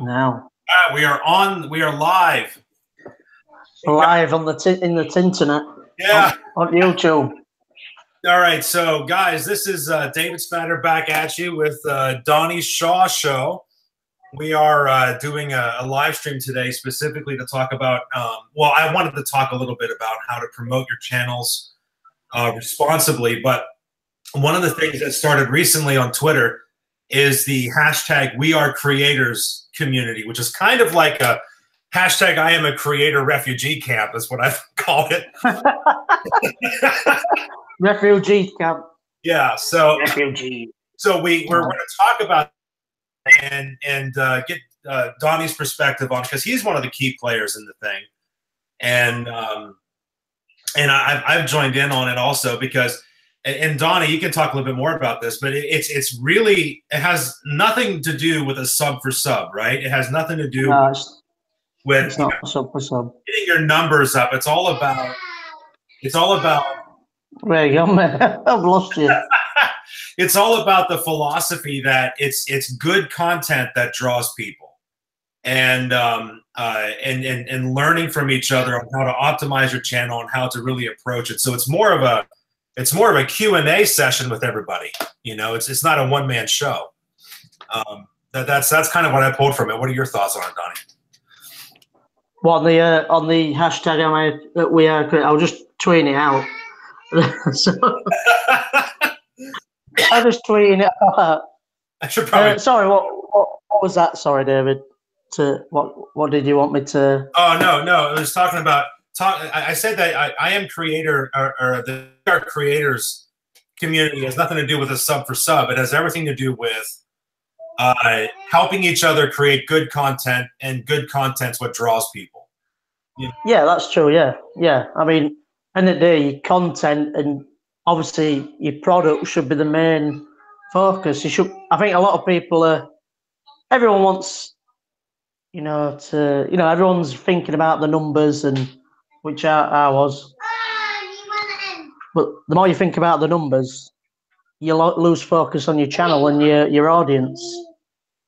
Now We are on. We are live. Live on the in the internet. Yeah. On YouTube. All right, so guys, this is David Spatter back at you with Donny Shaw Show. We are doing a live stream today specifically to talk about. Well, I wanted to talk a little bit about how to promote your channels responsibly, but one of the things that started recently on Twitter is the hashtag We Are Creators community, which is kind of like a hashtag I am a creator refugee camp is what I've called it. Refugee camp. Yeah, so refugee. So we're going to talk about and get Donny's perspective on, because he's one of the key players in the thing, and I've joined in on it also because. And Donny, you can talk a little bit more about this, but it's really, it has nothing to do with a sub for sub, right? It has nothing to do with it's not sub for sub. Getting your numbers up. It's all about. Where you go, man? I've lost you. It's all about the philosophy that it's good content that draws people, and learning from each other on how to optimize your channel and how to really approach it. So it's more of a Q&A session with everybody. You know, it's not a one-man show. That's kind of what I pulled from it. What are your thoughts on it, Donny? Well, on the hashtag we are. I'll just tweet it out. So I'll just tweet it out. I should probably. Sorry, what was that? Sorry, David. What did you want me to? Oh no! It was talking about. I said that I am creator, or the creators community has nothing to do with a sub for sub. It has everything to do with helping each other create good content, and good content's what draws people. You know? Yeah, that's true. Yeah. I mean, end of the day, your content and obviously your product should be the main focus. I think a lot of people everyone wants, everyone's thinking about the numbers, and which I was. But the more you think about the numbers, you lose focus on your channel and your audience.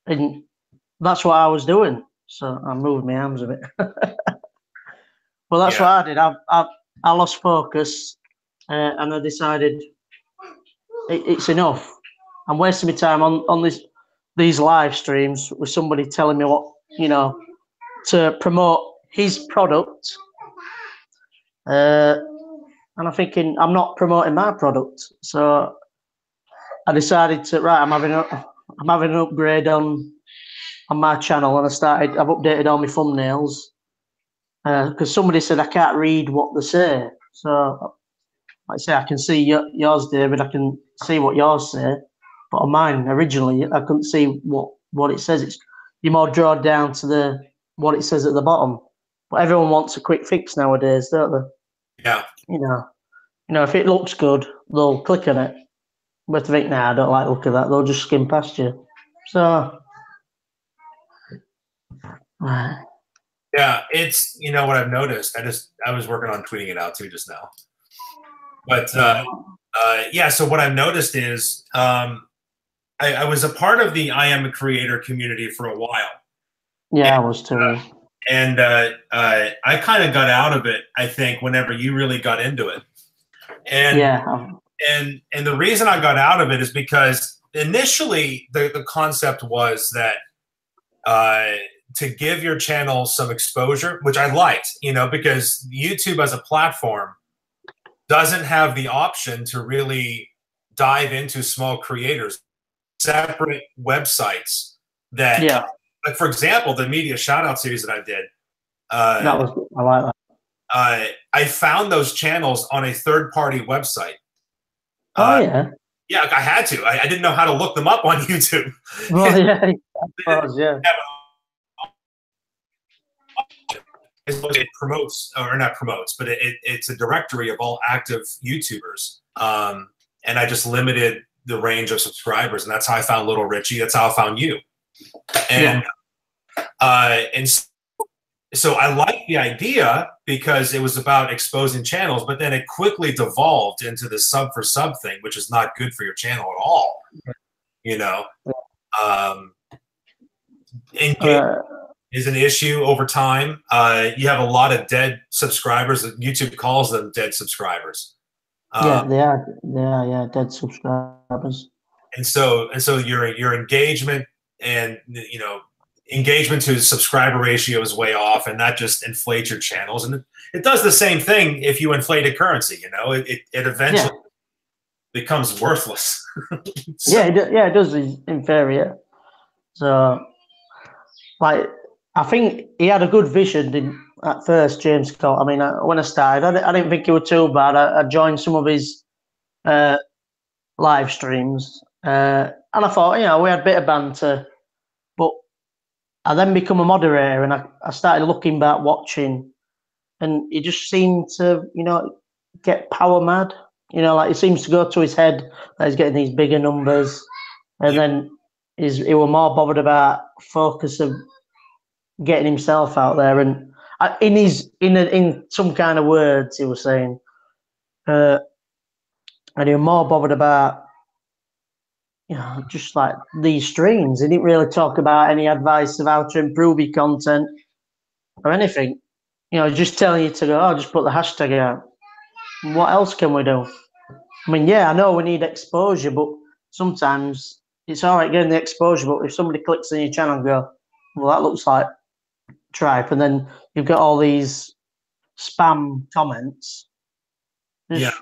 And that's what I was doing. So I moved my arms a bit. Well, that's what I did. I lost focus, and I decided it's enough. I'm wasting my time on these live streams with somebody telling me what, to promote his product. And I'm thinking I'm not promoting my product, so I decided I'm having an upgrade on my channel, and I've updated all my thumbnails because somebody said I can't read what they say. So like I say, I can see yours, David. I can see what yours say, but on mine originally I couldn't see what it says. You're more drawn down to what it says at the bottom. But everyone wants a quick fix nowadays, don't they? Yeah. If it looks good, they'll click on it. But if they think, I don't like the look of that, they'll just skim past you. So, yeah, it's what I've noticed. I was working on tweeting it out too just now. But yeah, so what I've noticed is I was a part of the I Am a Creator community for a while. Yeah, I was too. And I kind of got out of it, I think, whenever you really got into it. And and the reason I got out of it is because initially the concept was that to give your channel some exposure, which I liked, because YouTube as a platform doesn't have the option to really dive into small creators, separate websites that. Yeah. Like, for example, the media shout-out series that I did. I like that. I found those channels on a third-party website. Yeah. Yeah, I had to. I didn't know how to look them up on YouTube. Well, yeah. It promotes, or not promotes, but it's a directory of all active YouTubers. And I just limited the range of subscribers, and that's how I found Little Richie. That's how I found you. And so I liked the idea because it was about exposing channels, but then it quickly devolved into the sub for sub thing, which is not good for your channel at all. engagement is an issue over time. You have a lot of dead subscribers. YouTube calls them dead subscribers. Yeah, they are. Yeah, dead subscribers. And so your engagement and engagement to subscriber ratio is way off, and that just inflates your channels. And it does the same thing if you inflate a currency. It eventually becomes worthless. So, it does inferior. So, like, I think he had a good vision at first, James Scott. I mean, when I started, I didn't think he was too bad. I joined some of his live streams, and I thought, we had a bit of banter. But I then become a moderator, and I started looking back, watching, and he just seemed to, get power mad. Like it seems to go to his head that he's getting these bigger numbers, and then he was more bothered about focus of getting himself out there. And in some kind of words, he was saying, and he was more bothered about, just like these streams. He didn't really talk about any advice of how to improve your content or anything. Just telling you to go, just put the hashtag out. What else can we do? I mean, I know we need exposure, but sometimes it's all right getting the exposure, but if somebody clicks on your channel and go, well, that looks like tripe, and then you've got all these spam comments. That's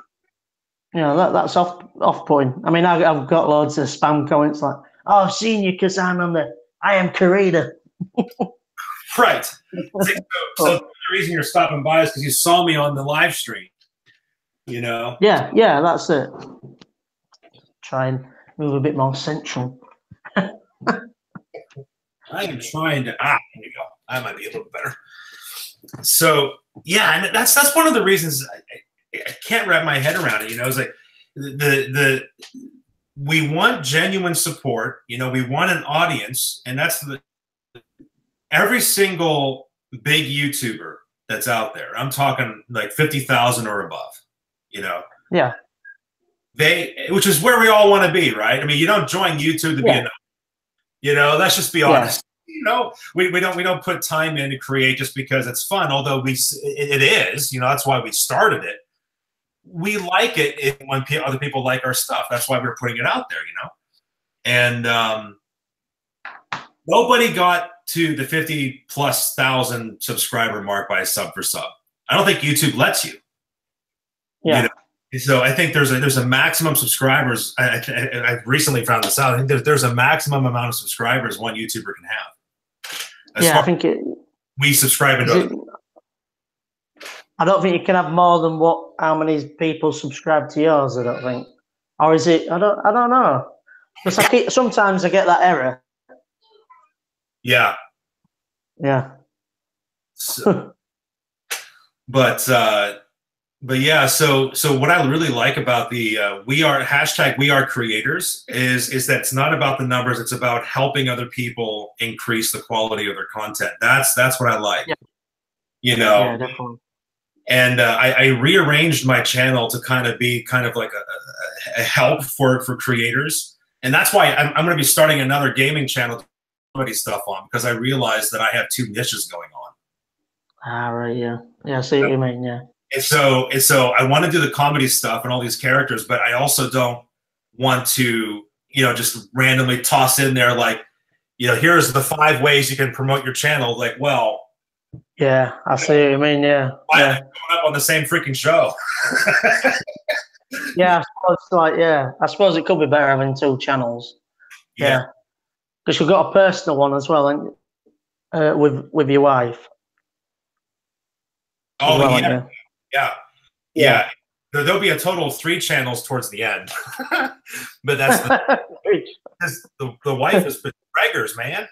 off-putting. I mean, I've got loads of spam comments like, "Oh, I've seen you because I'm on the I Am Karita." Right. So the reason you're stopping by is because you saw me on the live stream. Yeah, that's it. Try and move a bit more central. I am trying to. There you go. I might be a little better. So and that's one of the reasons I can't wrap my head around it. It's like we want genuine support. We want an audience, and that's every single big YouTuber that's out there. I'm talking like 50,000 or above. Which is where we all want to be, right? I mean, you don't join YouTube to be enough. Let's just be honest. We don't put time in to create just because it's fun. Although it is. That's why we started it. We like it when other people like our stuff. That's why we're putting it out there. And nobody got to the 50,000+ subscriber mark by sub for sub. I don't think YouTube lets you. So I think there's a maximum subscribers. I recently found this out. I think there's a maximum amount of subscribers one YouTuber can have. I think we subscribe into. I don't think you can have more than how many people subscribe to yours. I don't think, or is it? I don't know. Because sometimes I get that error. Yeah. So, but yeah, so what I really like about the we are creators is that it's not about the numbers, it's about helping other people increase the quality of their content. That's what I like. Yeah, definitely. And I rearranged my channel to kind of be like a help for creators, and that's why I'm going to be starting another gaming channel to put comedy stuff on, because I realized that I have two niches going on. Right. Yeah. I see what you mean. Yeah. And so I want to do the comedy stuff and all these characters, but I also don't want to, just randomly toss in there like, here's the 5 ways you can promote your channel. Like, well. Yeah, I see what you mean. Yeah. Why am I going up on the same freaking show? I suppose it could be better having 2 channels. Yeah. Because you've got a personal one as well, and with your wife. Oh, well, yeah. There'll be a total of 3 channels towards the end, but that's the wife is beggars, man.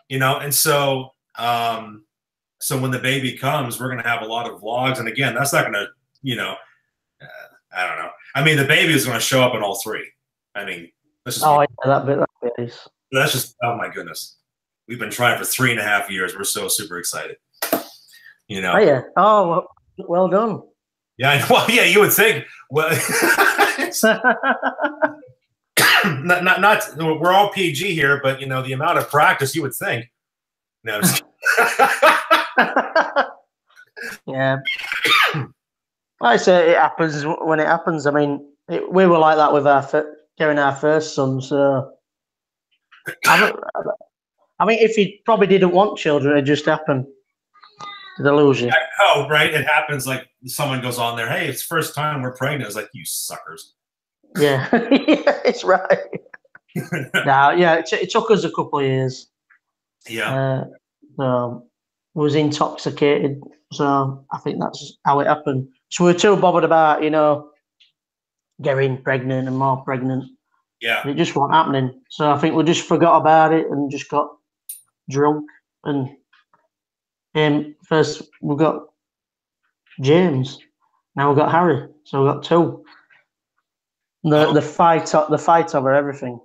And so so when the baby comes, we're gonna have a lot of vlogs, and again, that's not gonna, I don't know. I mean, the baby is gonna show up in all 3. I mean, that's just that's just, oh my goodness, we've been trying for 3.5 years. We're so super excited. Oh yeah. Oh, well done. Yeah. Well, yeah. You would think. Well, not. We're all PG here, but the amount of practice, you would think. No, I'm just Yeah. Like I say, it happens when it happens. I mean, we were like that with getting our first son. So, I mean, if he probably didn't want children, it just happened. Did I lose you? Oh, right. It happens like someone goes on there. Hey, it's first time we're pregnant. It's like, you suckers. Yeah, yeah, it's right. Now, yeah, it took us a couple of years. Yeah. Was intoxicated, so I think that's how it happened. So we were too bothered about, getting pregnant and more pregnant. Yeah. It just wasn't happening. So I think we just forgot about it and just got drunk. And first we got James, now we got Harry. So we got two. The fight over everything.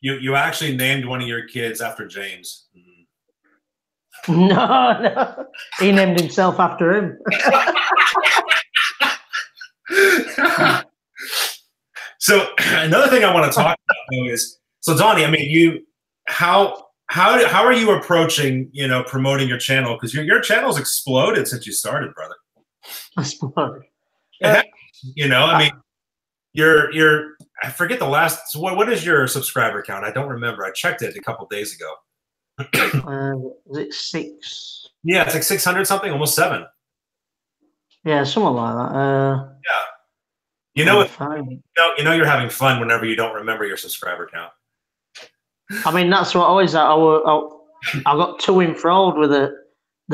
You actually named one of your kids after James. No, he named himself after him. So another thing I want to talk about though is, so Donny, I mean, how are you approaching, promoting your channel? Because your channel's exploded since you started, brother. Exploded. I mean, you're I forget the last. So what is your subscriber count? I don't remember. I checked it a couple days ago. Is it 6? Yeah, it's like 600 something, almost 7. Yeah, something like that. Yeah. You know you're having fun whenever you don't remember your subscriber count. I mean, that's what always I got too enthralled with the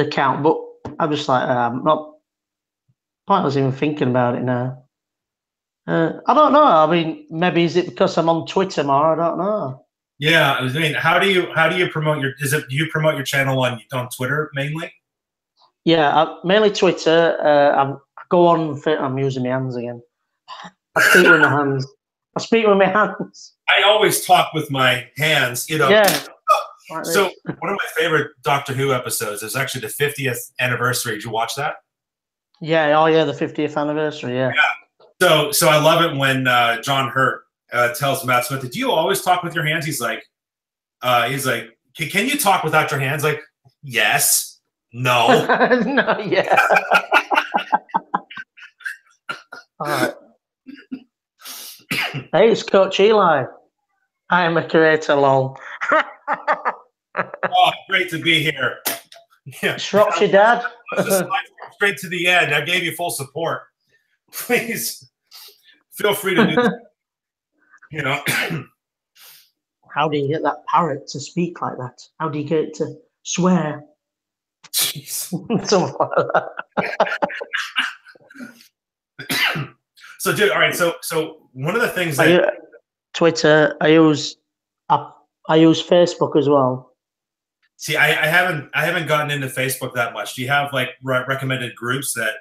count, but I'm just like, I'm not pointless even thinking about it now. I don't know. I mean, maybe is it because I'm on Twitter more? I don't know. Yeah, I mean, how do you promote do you promote your channel on Twitter mainly? Yeah, mainly Twitter. I go on. I'm using my hands again. I speak with my hands. I always talk with my hands. Yeah. So one of my favorite Doctor Who episodes is actually the 50th anniversary. Did you watch that? Yeah. Oh, yeah. The 50th anniversary. Yeah. So I love it when John Hurt tells Matt Smith, "Did you always talk with your hands?" He's like, "Can you talk without your hands?" Like, yes, no, no, yeah. All right. Hey, it's Coach Eli. I am a creator, lol. Oh, great to be here. Yeah. Shropshire Dad. Just straight to the end. I gave you full support. Please feel free to do that. How do you get that parrot to speak like that? How do you get it to swear? Jeez. Something like that. So, dude, all right. So one of the things that Twitter, I use Facebook as well. See, I haven't gotten into Facebook that much. Do you have like recommended groups that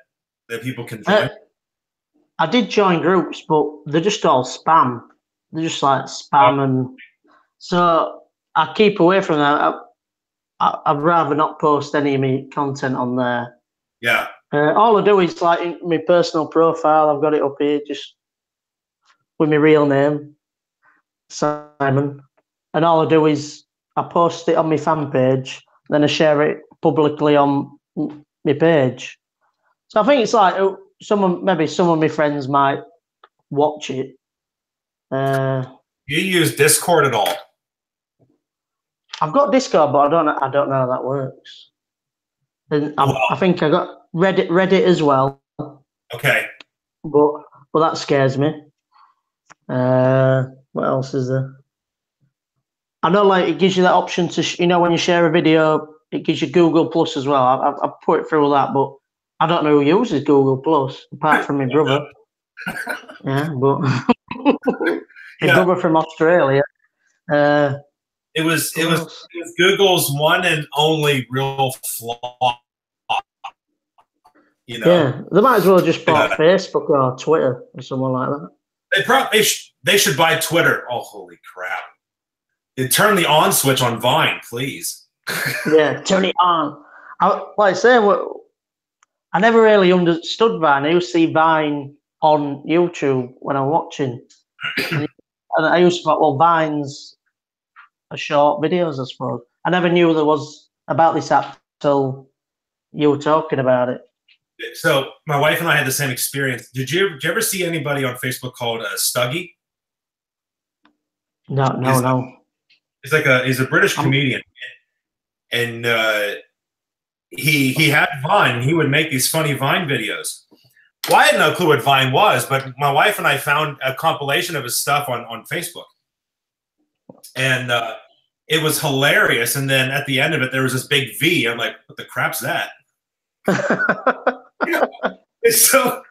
people can join? I did join groups, but they're just all spam. They're just like spam, and so I keep away from that. I'd rather not post any of my content on there. Yeah. All I do is like in my personal profile. I've got it up here, just with my real name, Simon. And all I do is I post it on my fan page, then I share it publicly on my page. So I think it's like maybe some of my friends might watch it. You use Discord at all? I've got Discord, but I don't know how that works. And I think I got Reddit as well. Okay. But that scares me. What else is there? I know, like, it gives you that option to, when you share a video, it gives you Google Plus as well. I put it through that, but I don't know who uses Google Plus apart from my brother. Yeah, but my brother from Australia. It was Google's one and only real flaw. Yeah, they might as well just buy Facebook or Twitter or something like that. They should buy Twitter. Oh, holy crap! Turn the on switch on Vine, please. Yeah, turn it on. Like I say, I never really understood Vine. I used to see Vine on YouTube when I'm watching, and I used to thought, well, Vines are short videos, I suppose. I never knew there was about this app till you were talking about it. So my wife and I had the same experience. Did you ever see anybody on Facebook called Stuggy? No. He's a British comedian, and he had Vine, and he would make these funny Vine videos. Well, I had no clue what Vine was, but my wife and I found a compilation of his stuff on Facebook, and it was hilarious. And then at the end of it, there was this big V. I'm like, what the crap's that? So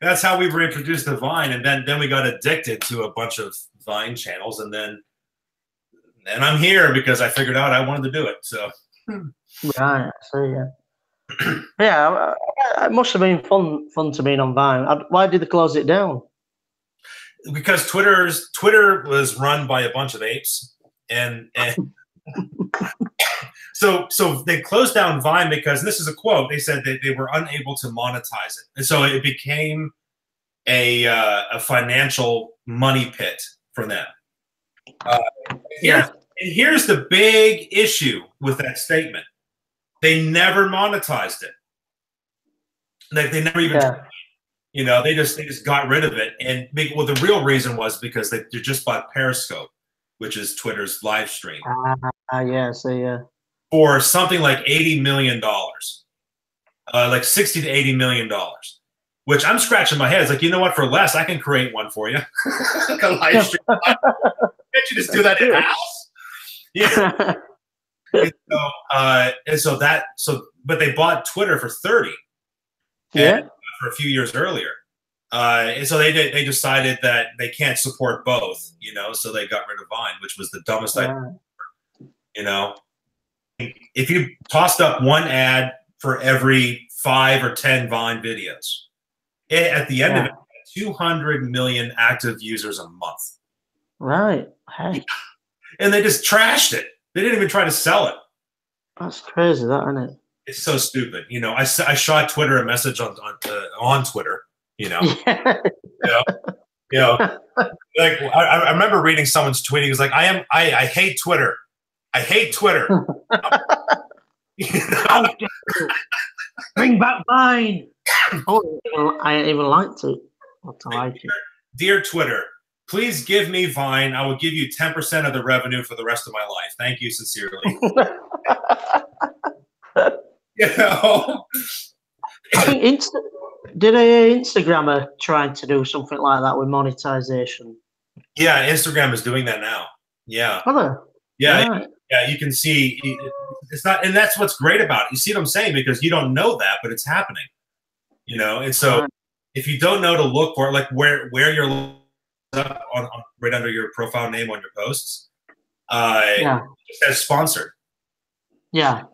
that's how we were introduced to Vine, and then we got addicted to a bunch of Vine channels, and then I'm here because I figured out I wanted to do it. So right, so yeah, it must have been fun to be on Vine. Why did they close it down? Because Twitter was run by a bunch of apes, and so they closed down Vine because, and this is a quote, they said that they were unable to monetize it, and so it became a financial money pit for them. Here's the big issue with that statement: they never monetized it. Like they never even, they just got rid of it. And the real reason was because they just bought Periscope, which is Twitter's live stream. For something like $80 million, like $60 to $80 million. Which I'm scratching my head. It's like, you know what? For less, I can create one for you. Like a live stream. Can't you just do that in house? Yeah. But they bought Twitter for 30. For a few years earlier. And so they decided that they can't support both, so they got rid of Vine, which was the dumbest idea. If you tossed up one ad for every 5 or 10 Vine videos, at the end of it, 200 million active users a month. Right. Hey. And they just trashed it. They didn't even try to sell it. That's crazy, that, isn't it? It's so stupid. I shot Twitter a message on Twitter. Like I remember reading someone's tweet. He was like, I hate Twitter. I hate Twitter. Bring back Vine. I even liked it. Dear Twitter, please give me Vine. I will give you 10% of the revenue for the rest of my life. Thank you sincerely. I think Instagram are trying to do something like that with monetization? Yeah, Instagram is doing that now. Yeah. Yeah, you can see it's not, and that's what's great about it. You see what I'm saying? Because you don't know that, but it's happening. And so if you don't know to look for it, like where you're up on right under your profile name on your posts, it says sponsored. Yeah.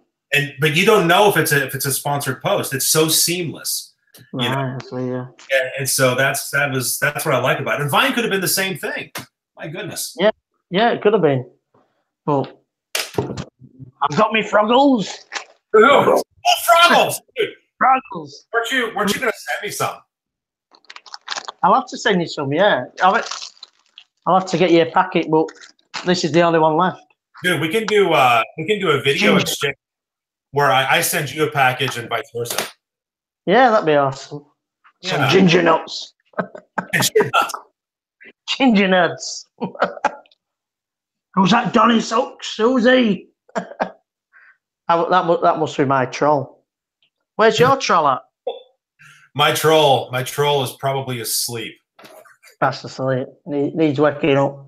But you don't know if it's a sponsored post. It's so seamless. And so that's what I like about it. And Vine could have been the same thing. My goodness. Yeah, it could have been. Well, I've got me Froggles. Oh, Froggles! Froggles. Weren't you gonna send me some? I'll have to send you some, yeah. I'll have to get you a packet, but this is the only one left. Dude, we can do a video exchange where I send you a package and vice versa. Yeah, that'd be awesome. Some ginger nuts. Ginger nuts. Who's that Donny Socks? Who's he? That must be my troll. Where's your troll at? My troll is probably asleep. Fast asleep. Needs waking up.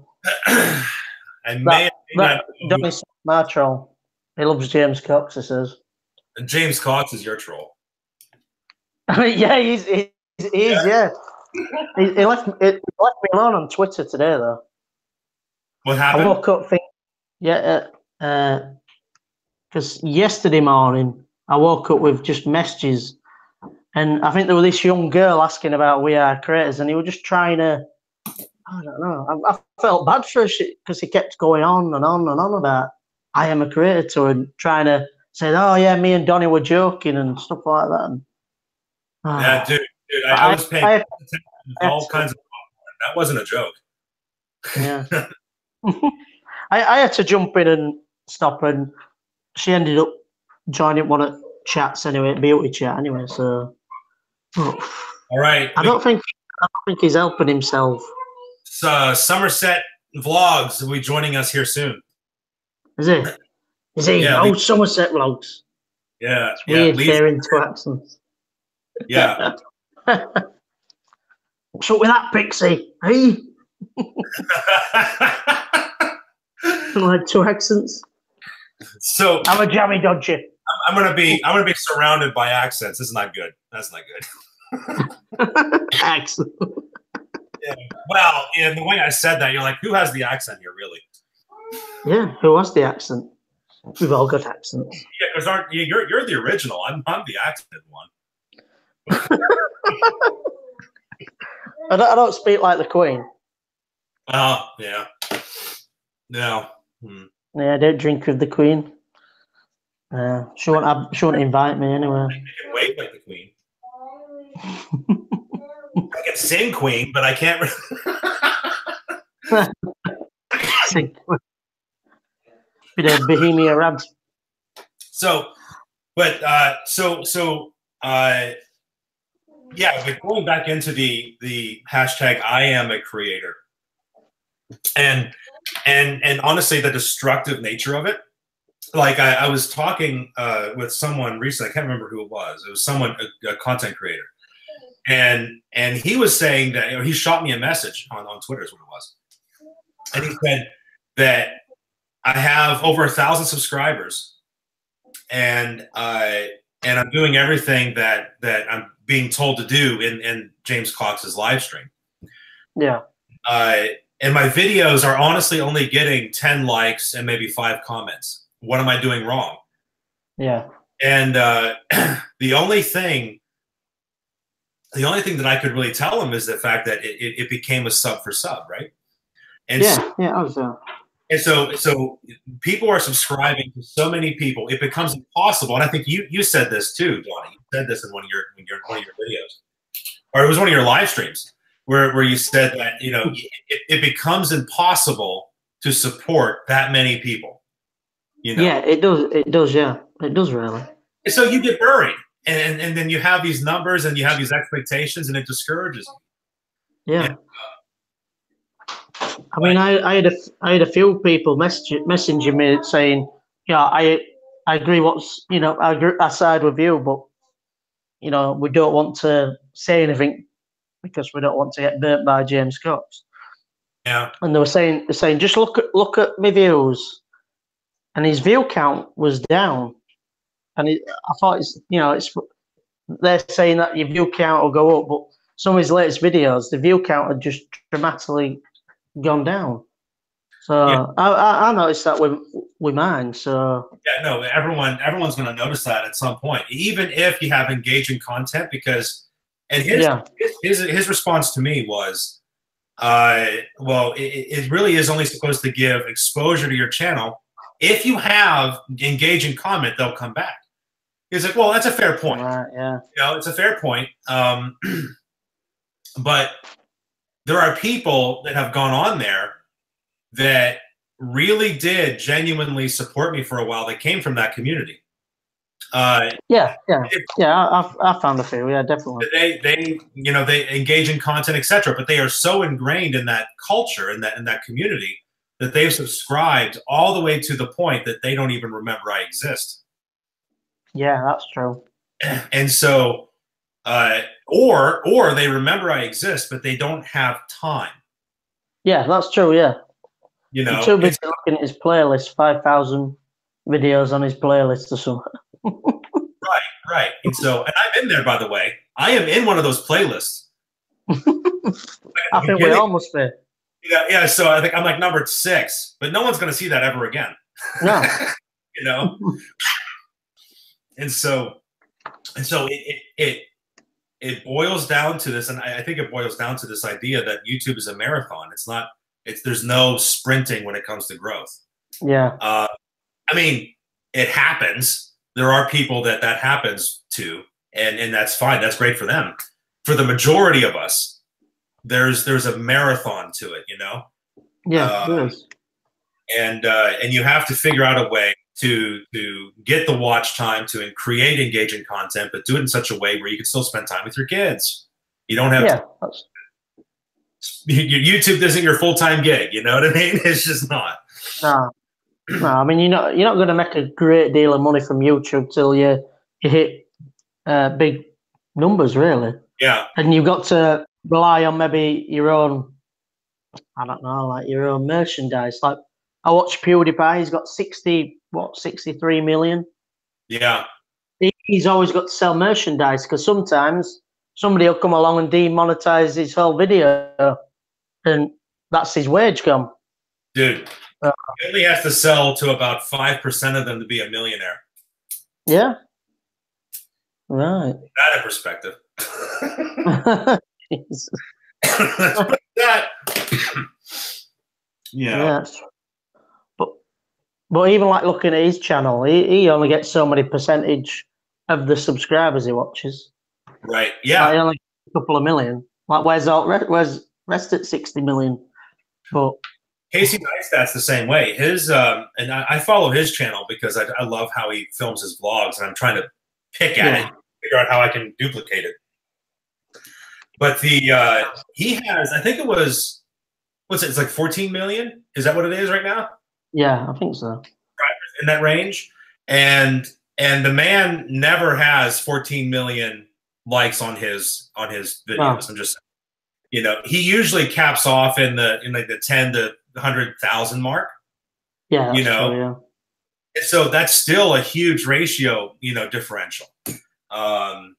Donny Socks, my troll. He loves James Cox, he says. James Cox is your troll. Yeah, he is. Yeah. He left me alone on Twitter today, though. What happened? I woke up thinking, because yesterday morning I woke up with just messages, and I think there was this young girl asking about We Are Creators, and he was just trying to, I don't know, I felt bad for her because he kept going on and on and on about I am a creator and trying to say, oh yeah, me and Donny were joking and stuff like that. And, yeah, dude, I was paying attention to all kinds of popcorn. That wasn't a joke. Yeah. I had to jump in and stop, and she ended up joining one of chats anyway, beauty chat anyway. So, all right. I don't think he's helping himself. Somerset Vlogs will be joining us here soon. Is he? Is he? Yeah, oh, Somerset Vlogs. Yeah, it's weird hearing two accents. Yeah. What's up with that, Pixie? Hey. Like two accents. So I'm a jammy dodger. I'm gonna be surrounded by accents. This is not good. That's not good. Accent. Yeah. Well, in the way I said that, you're like, who has the accent here, really? Yeah, who has the accent? We've all got accents. Yeah, because you're the original. I'm the accented one. I don't speak like the Queen. Oh, yeah. No. Yeah, I don't drink with the Queen. She won't invite me anyway. I can wave like the Queen. I can sing Queen, but I can't. Sing Queen. Bit of Bohemia Rhapsody. Yeah, but going back into the hashtag I am a creator, and honestly, the destructive nature of it. Like I was talking with someone recently. I can't remember who it was. It was someone, a content creator, and he was saying that he shot me a message on Twitter is what it was, and he said that I have over 1,000 subscribers, and I'm doing everything that I'm being told to do in James Cox's live stream. Yeah. And my videos are honestly only getting 10 likes and maybe 5 comments. What am I doing wrong? Yeah. And the only thing that I could really tell him is the fact that it became a sub for sub, right? And and so people are subscribing to so many people, it becomes impossible. And I think you said this too, Donny. You said this in one of your videos, or it was one of your live streams, where you said that it becomes impossible to support that many people. Yeah, it does. Yeah, it does really. And so you get buried, and then you have these numbers and you have these expectations, and it discourages you. Yeah. I mean, I had a few people messaging me saying, "Yeah, I agree. I side with you, but we don't want to say anything because we don't want to get burnt by James Cox." Yeah. And they're saying just look at my views, and his view count was down, and I thought they're saying that your view count will go up, but some of his latest videos, the view count had just dramatically gone down. So yeah. I noticed that with mine. So yeah, no, everyone's going to notice that at some point, even if you have engaging content. Because his response to me was, well, it really is only supposed to give exposure to your channel. If you have engaging comment, they'll come back. He's like, well, that's a fair point. Right, yeah, it's a fair point. But there are people that have gone on there that really did genuinely support me for a while that came from that community. I found a few. Yeah, definitely. They engage in content, etc. But they are so ingrained in that culture, in that community, that they've subscribed all the way to the point that they don't even remember I exist. Yeah, that's true. And so, or they remember I exist, but they don't have time. Yeah, that's true. Yeah. I'm too busy looking at his playlist, 5,000 videos on his playlist or something. Right. And so, and I'm in there, by the way. I am in one of those playlists. I think we all must be. Yeah. So I think I'm like number 6, but no one's going to see that ever again. No. And so it boils down to this, and I think it boils down to this idea that YouTube is a marathon. There's no sprinting when it comes to growth. Yeah. I mean, it happens. There are people that happens to, and that's fine. That's great for them. For the majority of us, there's a marathon to it, Yeah, it is. And you have to figure out a way to get the watch time, to create engaging content, but do it in such a way where you can still spend time with your kids. You don't have to. YouTube isn't your full-time gig. You know what I mean? It's just not. No. I mean, you're not going to make a great deal of money from YouTube till you hit big numbers, really. Yeah. And you've got to rely on maybe your own, I don't know, like your own merchandise. Like I watch PewDiePie, he's got 63 million. Yeah. He's always got to sell merchandise because sometimes somebody will come along and demonetize his whole video, and that's his wage gone. Dude, he only has to sell to about 5% of them to be a millionaire. Yeah. Right. That in perspective. that. Yeah. But even like looking at his channel, he only gets so many percentage of the subscribers he watches. Right. Yeah. Like only a couple of million. Like where's rest at 60 million? But Casey Neistat's the same way. His and I follow his channel because I love how he films his vlogs, and I'm trying to pick at it, figure out how I can duplicate it. But he has, I think it was, what's it? It's like 14 million. Is that what it is right now? Yeah, I think so. In that range, and the man never has 14 million likes on his videos. Oh. I'm just, he usually caps off in like the 10 to 100,000 mark. Yeah, true, yeah. So that's still a huge ratio, differential. But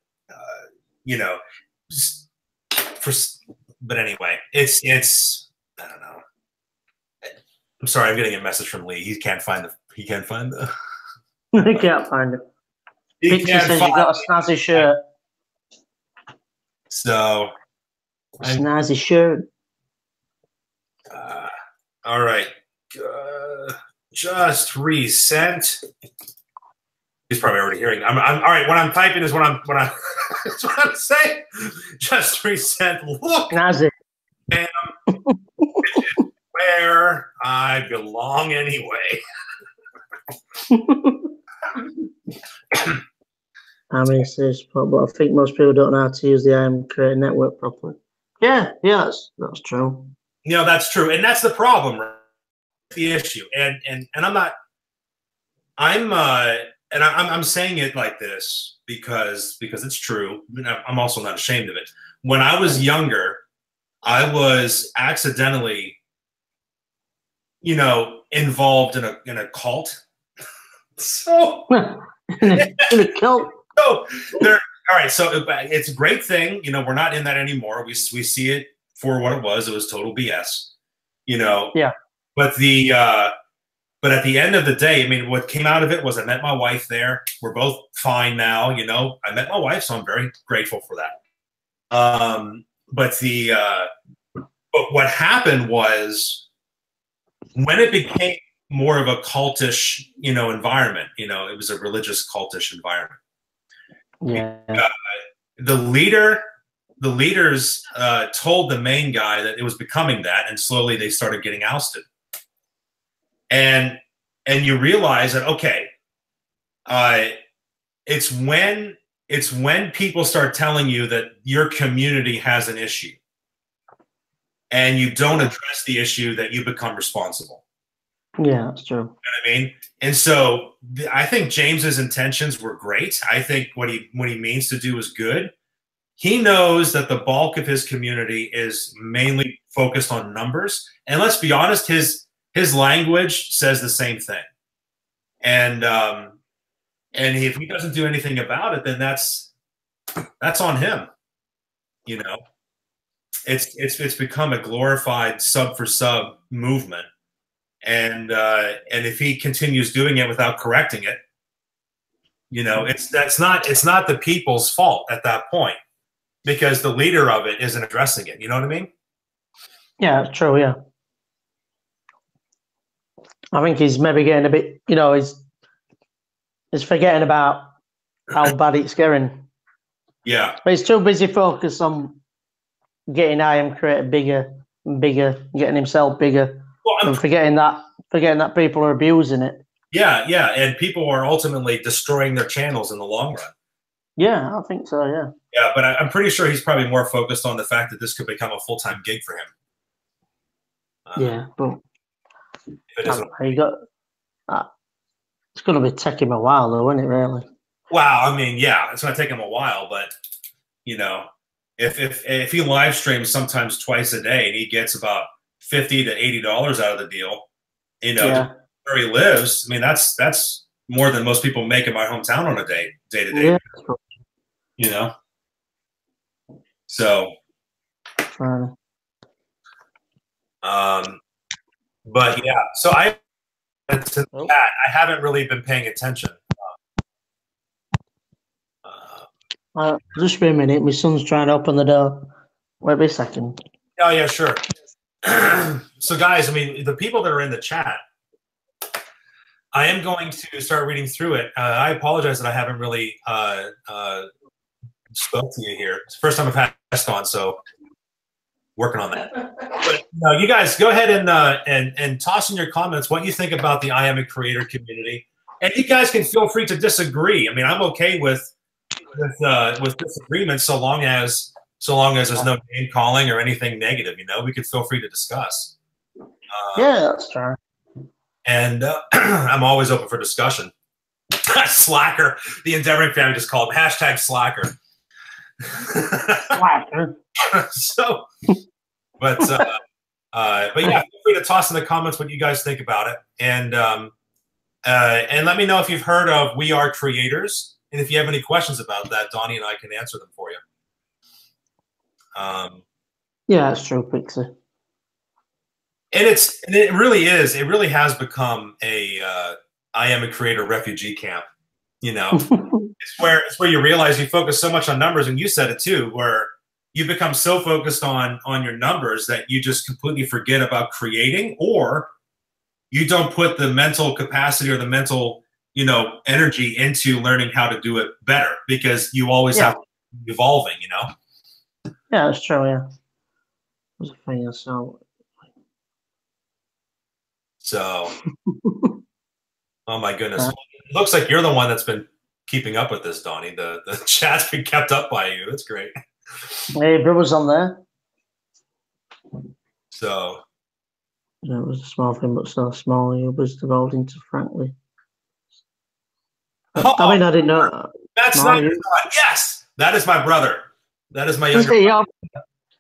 anyway, it's I don't know. I'm sorry, I'm getting a message from Lee. He can't find the. He can't find it. He says you got a snazzy shirt. So, snazzy shirt. All right, just resent. He's probably already hearing. I'm all right. What I'm typing is what I'm that's what I'm saying. Just resent. Look, snazzy. Bam. Which is where I belong anyway. I mean, but I think most people don't know how to use the I Am Creator Network properly. Yeah, that's true. That's true, and that's the problem, right? The issue, and I'm saying it like this because it's true. I'm also not ashamed of it. When I was younger, I was accidentally, involved in a cult. So in a cult. So all right. So it's a great thing. We're not in that anymore. We see it for what it was. It was total BS. Yeah. But but at the end of the day, I mean, what came out of it was I met my wife there. We're both fine now. I met my wife, so I'm very grateful for that. But what happened was when it became more of a cultish, environment, it was a religious cultish environment. Yeah. The leaders told the main guy that it was becoming that, and slowly they started getting ousted. And you realize that, okay, it's when people start telling you that your community has an issue and you don't address the issue that you become responsible. Yeah, that's true. You know what I mean? And so I think James's intentions were great. I think what he means to do is good. He knows that the bulk of his community is mainly focused on numbers. And let's be honest, his language says the same thing. And if he doesn't do anything about it, then that's on him. It's become a glorified sub for sub movement. And if he continues doing it without correcting it, it's not the people's fault at that point, because the leader of it isn't addressing it. You know what I mean? Yeah, true. Yeah, I think he's maybe getting a bit. He's forgetting about how bad it's getting. Yeah, but he's too busy focused on getting I Am Creator bigger and bigger, getting himself bigger. Well, and forgetting that people are abusing it. Yeah, yeah, and people are ultimately destroying their channels in the long run. Yeah, I think so. Yeah. Yeah, but I'm pretty sure he's probably more focused on the fact that this could become a full-time gig for him. Yeah, but it isn't. You got. It's going to be taking him a while, though, isn't it? Really. Wow. I mean, yeah, it's going to take him a while, but you know, if he live streams sometimes twice a day and he gets about $50 to $80 out of the deal, you know, where he lives, I mean, that's more than most people make in my hometown on a day to day. Yeah. You know, so. But yeah, so I haven't really been paying attention. Just for a minute, my son's trying to open the door. Wait a second. Oh yeah, sure. So guys, I mean, the people that are in the chat, I am going to start reading through it. I apologize that I haven't really spoke to you here. It's the first time I've had a guest on, so working on that. But you guys go ahead and toss in your comments what you think about the I Am a Creator community, and you guys can feel free to disagree. I mean, I'm okay with disagreements so long as there's no name calling or anything negative. You know, we can feel free to discuss. Yeah, that's true. And I'm always open for discussion. Slacker, the Endeavoring family just called him #slacker. Slacker. So, but yeah, feel free to toss in the comments what you guys think about it, and let me know if you've heard of We Are Creators, and if you have any questions about that, Donnie and I can answer them for you. Yeah, that's true, Pixie. And it really is. It really has become a I Am a Creator refugee camp. You know, it's where you realize you focus so much on numbers, and you said it too, where you become so focused on your numbers that you just completely forget about creating, or you don't put the mental capacity or the mental, you know, energy into learning how to do it better, because you always have to be evolving, you know? Yeah, that's true, yeah. There's a thing, so oh my goodness. It looks like you're the one that's been keeping up with this, Donnie. The chat's been kept up by you. That's great. Hey, brother's on there. So yeah, it was a small thing, but so small. He was devolved into frankly. I mean, I didn't know. That's not your son. Yes, that is my brother. That is my younger brother.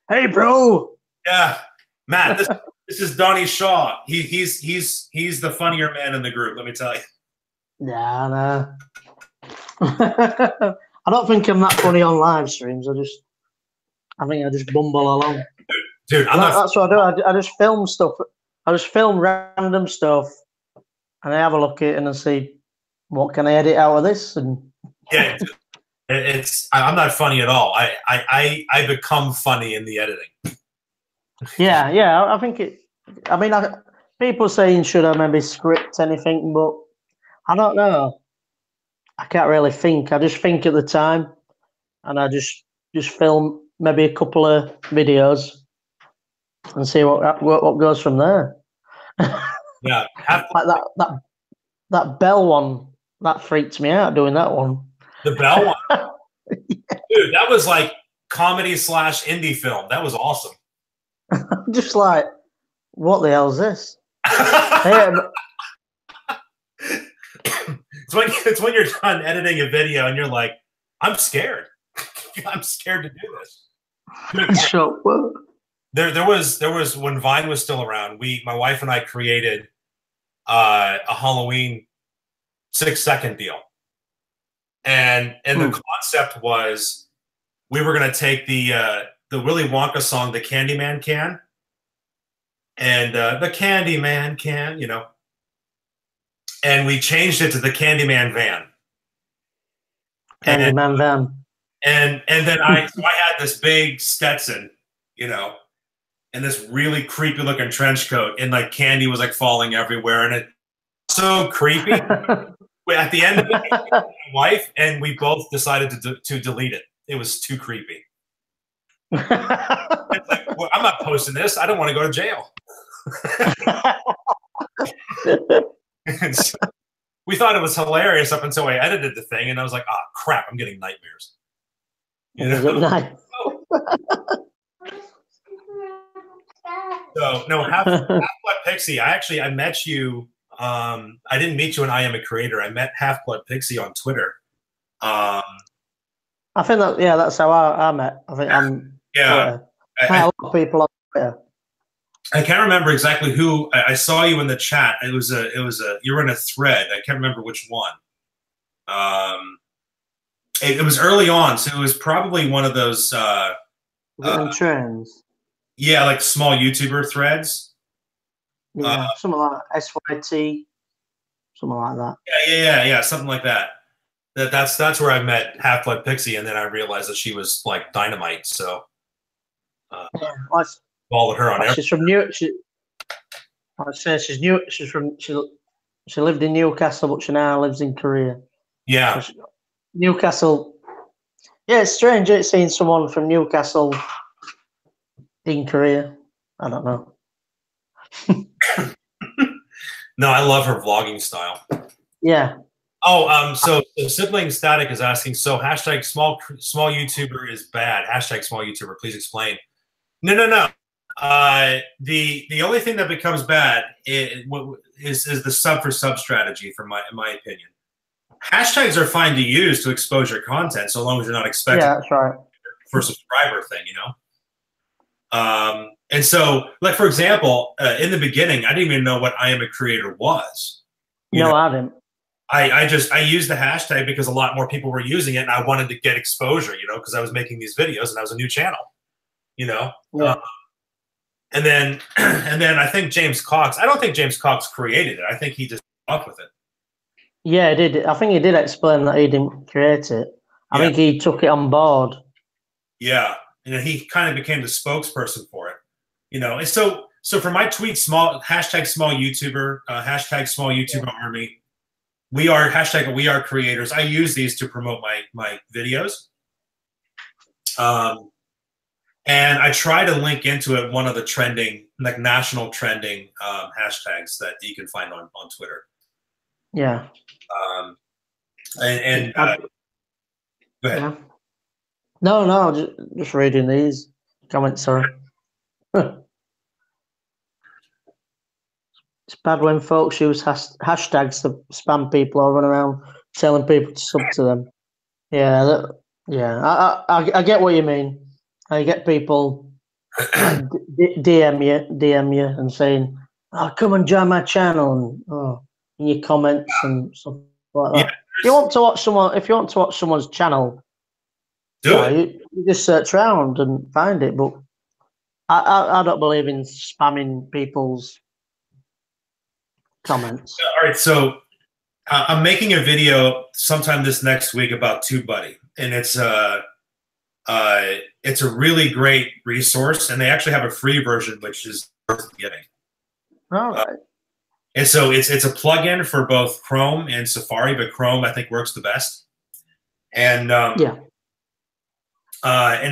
Hey, bro. Yeah, Matt. This is Donny Shaw. He's the funnier man in the group. Let me tell you. Yeah, no. I don't think I'm that funny on live streams. I think I just bumble along. Dude, that's what I do. I just film stuff. I just film random stuff, and I have a look at it and I see what can I edit out of this. And yeah, I'm not funny at all. I become funny in the editing. Yeah. I think it. I mean, people saying should I maybe script anything, but I don't know. I can't really think. I just think at the time, and I just film maybe a couple of videos and see what goes from there. Yeah, like that bell one that freaked me out doing that one. The bell one, yeah. Dude, that was like comedy / indie film. That was awesome. Just like, what the hell is this? It's when you're done editing a video and you're like, I'm scared. I'm scared to do this. There was when Vine was still around. My wife and I created a Halloween 6-second deal, and the concept was we were going to take the Willy Wonka song, the Candyman Can, and the Candyman Can, you know. And we changed it to the Candyman Van. Candyman Van. And then I had this big Stetson, you know, and this really creepy looking trench coat, and like candy was like falling everywhere, and it so creepy. At the end of it, my wife and we both decided to delete it. It was too creepy. It's like, well, I'm not posting this. I don't want to go to jail. we thought it was hilarious up until I edited the thing, and I was like, "Ah, crap! I'm getting nightmares." You know? So no, Half Blood Pixie. I met you. I didn't meet you in I Am a Creator. I met Half Blood Pixie on Twitter. I think that's how I met. I think on Twitter. A lot of people on Twitter. I can't remember exactly who I saw you in the chat. It was you were in a thread. I can't remember which one. It was early on, so it was probably one of those trends. Yeah, like small YouTuber threads. Yeah, something like SYT, something like that. Yeah, something like that. That's where I met Half Blood Pixie, and then I realized that she was like dynamite. So followed her on everything. She's from I'd say she's new. She lived in Newcastle, but she now lives in Korea. Yeah, so Newcastle. Yeah, it's strange seeing someone from Newcastle in Korea. I don't know. No, I love her vlogging style. Yeah. Oh, so Sibling Static is asking, so hashtag small YouTuber is bad. Hashtag small YouTuber, please explain. No. The only thing that becomes bad is the sub for sub strategy, in my opinion. Hashtags are fine to use to expose your content, so long as you're not expecting that's right. for a subscriber thing, you know. And so, like for example, in the beginning, I didn't even know what I Am a Creator was. No, I didn't. I used the hashtag because a lot more people were using it, and I wanted to get exposure, you know, because I was making these videos and I was a new channel, you know. Yeah. And then I think James Cox. I don't think James Cox created it. I think he just came up with it. Yeah, he did. I think he did explain that he didn't create it. I think he took it on board. Yeah, and he kind of became the spokesperson for it, you know. And so for my tweet, hashtag small YouTuber, hashtag small YouTuber army. We are creators. I use these to promote my videos. And I try to link into it one of the trending, like national trending hashtags that you can find on Twitter. Yeah. Go ahead. Yeah. No, just reading these comments, sorry. It's bad when folks use hashtags to spam people or run around telling people to sub to them. Yeah, I get what you mean. I get people like DM you and saying, "Oh, come and join my channel," and in your comments and stuff like that. Yeah. If you want to watch someone's channel, you just search around and find it. But I don't believe in spamming people's comments. All right, so I'm making a video sometime this next week about TubeBuddy, and it's a really great resource, and they actually have a free version, which is worth getting. All right. And so it's a plugin for both Chrome and Safari, but Chrome I think works the best. And and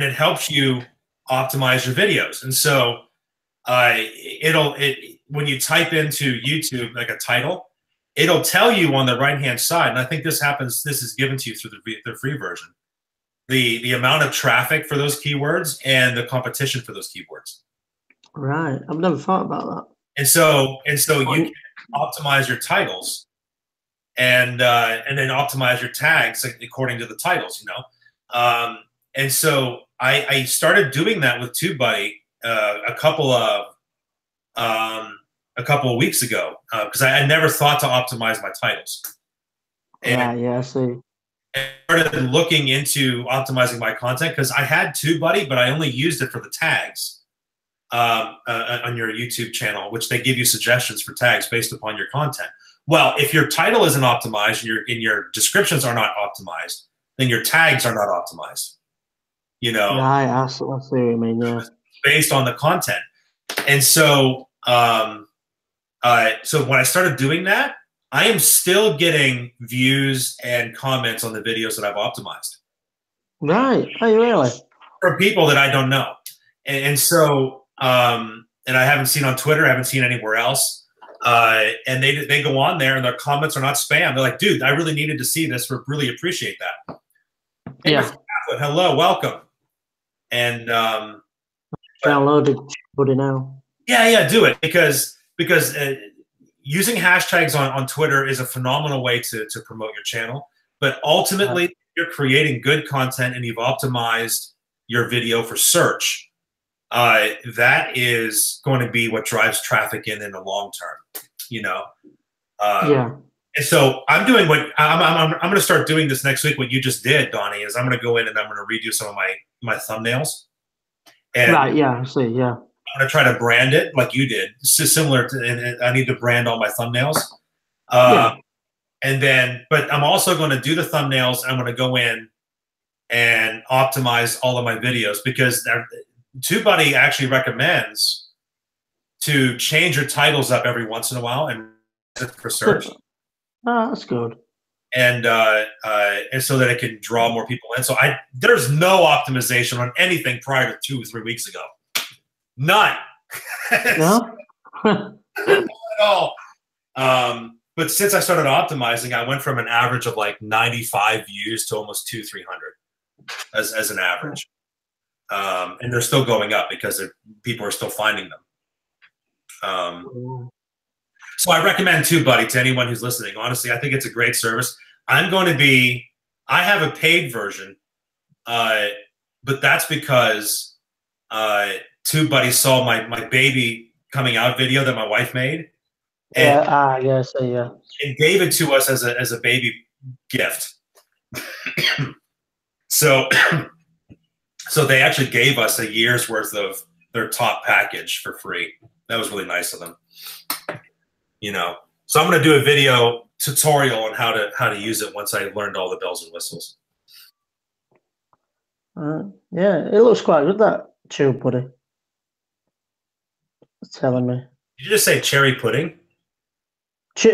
it helps you optimize your videos. And so when you type into YouTube like a title, it'll tell you on the right-hand side, and I think this is given to you through the free version, the amount of traffic for those keywords and the competition for those keywords. Right. I've never thought about that. And so you can optimize your titles and then optimize your tags according to the titles, you know. And so I started doing that with TubeBuddy a couple of weeks ago because I never thought to optimize my titles. And I see. I started looking into optimizing my content because I had TubeBuddy, but I only used it for the tags on your YouTube channel, which they give you suggestions for tags based upon your content. Well, if your title isn't optimized and your descriptions are not optimized, then your tags are not optimized. You know, I see what you mean. Yeah, based on the content, and so so when I started doing that, I am still getting views and comments on the videos that I've optimized. Right? Are you really? From people that I don't know, and so and I haven't seen on Twitter, I haven't seen anywhere else. And they go on there and their comments are not spam. They're like, dude, I really needed to see this. We really appreciate that. Hey, yeah. Hello, welcome. And downloaded buddy now. Yeah, do it because using hashtags on Twitter is a phenomenal way to promote your channel. But ultimately, you're creating good content and you've optimized your video for search. That is going to be what drives traffic in the long term, you know? Yeah. And so I'm doing what I'm going to start doing this next week. What you just did, Donnie, is I'm going to go in and I'm going to redo some of my thumbnails. And right. Yeah. I see. Yeah. I'm going to try to brand it like you did. Similar to, and I need to brand all my thumbnails. Yeah. And then, but I'm also going to do the thumbnails. I'm going to go in and optimize all of my videos because TubeBuddy actually recommends to change your titles up every once in a while and for search. Oh, that's good. And so that it can draw more people in. So there's no optimization on anything prior to 2 or 3 weeks ago. None. No? Not at all. But since I started optimizing, I went from an average of like 95 views to almost 200-300 as an average. And they're still going up because people are still finding them. So I recommend TubeBuddy to anyone who's listening. Honestly, I think it's a great service. I have a paid version, but that's because TubeBuddy saw my baby coming out video that my wife made. And and gave it to us as a baby gift. So they actually gave us a year's worth of their top package for free. That was really nice of them. You know, so I'm going to do a video tutorial on how to use it once I learned all the bells and whistles. Yeah, it looks quite good, that TubeBuddy. It's telling me. Did you just say cherry pudding? It's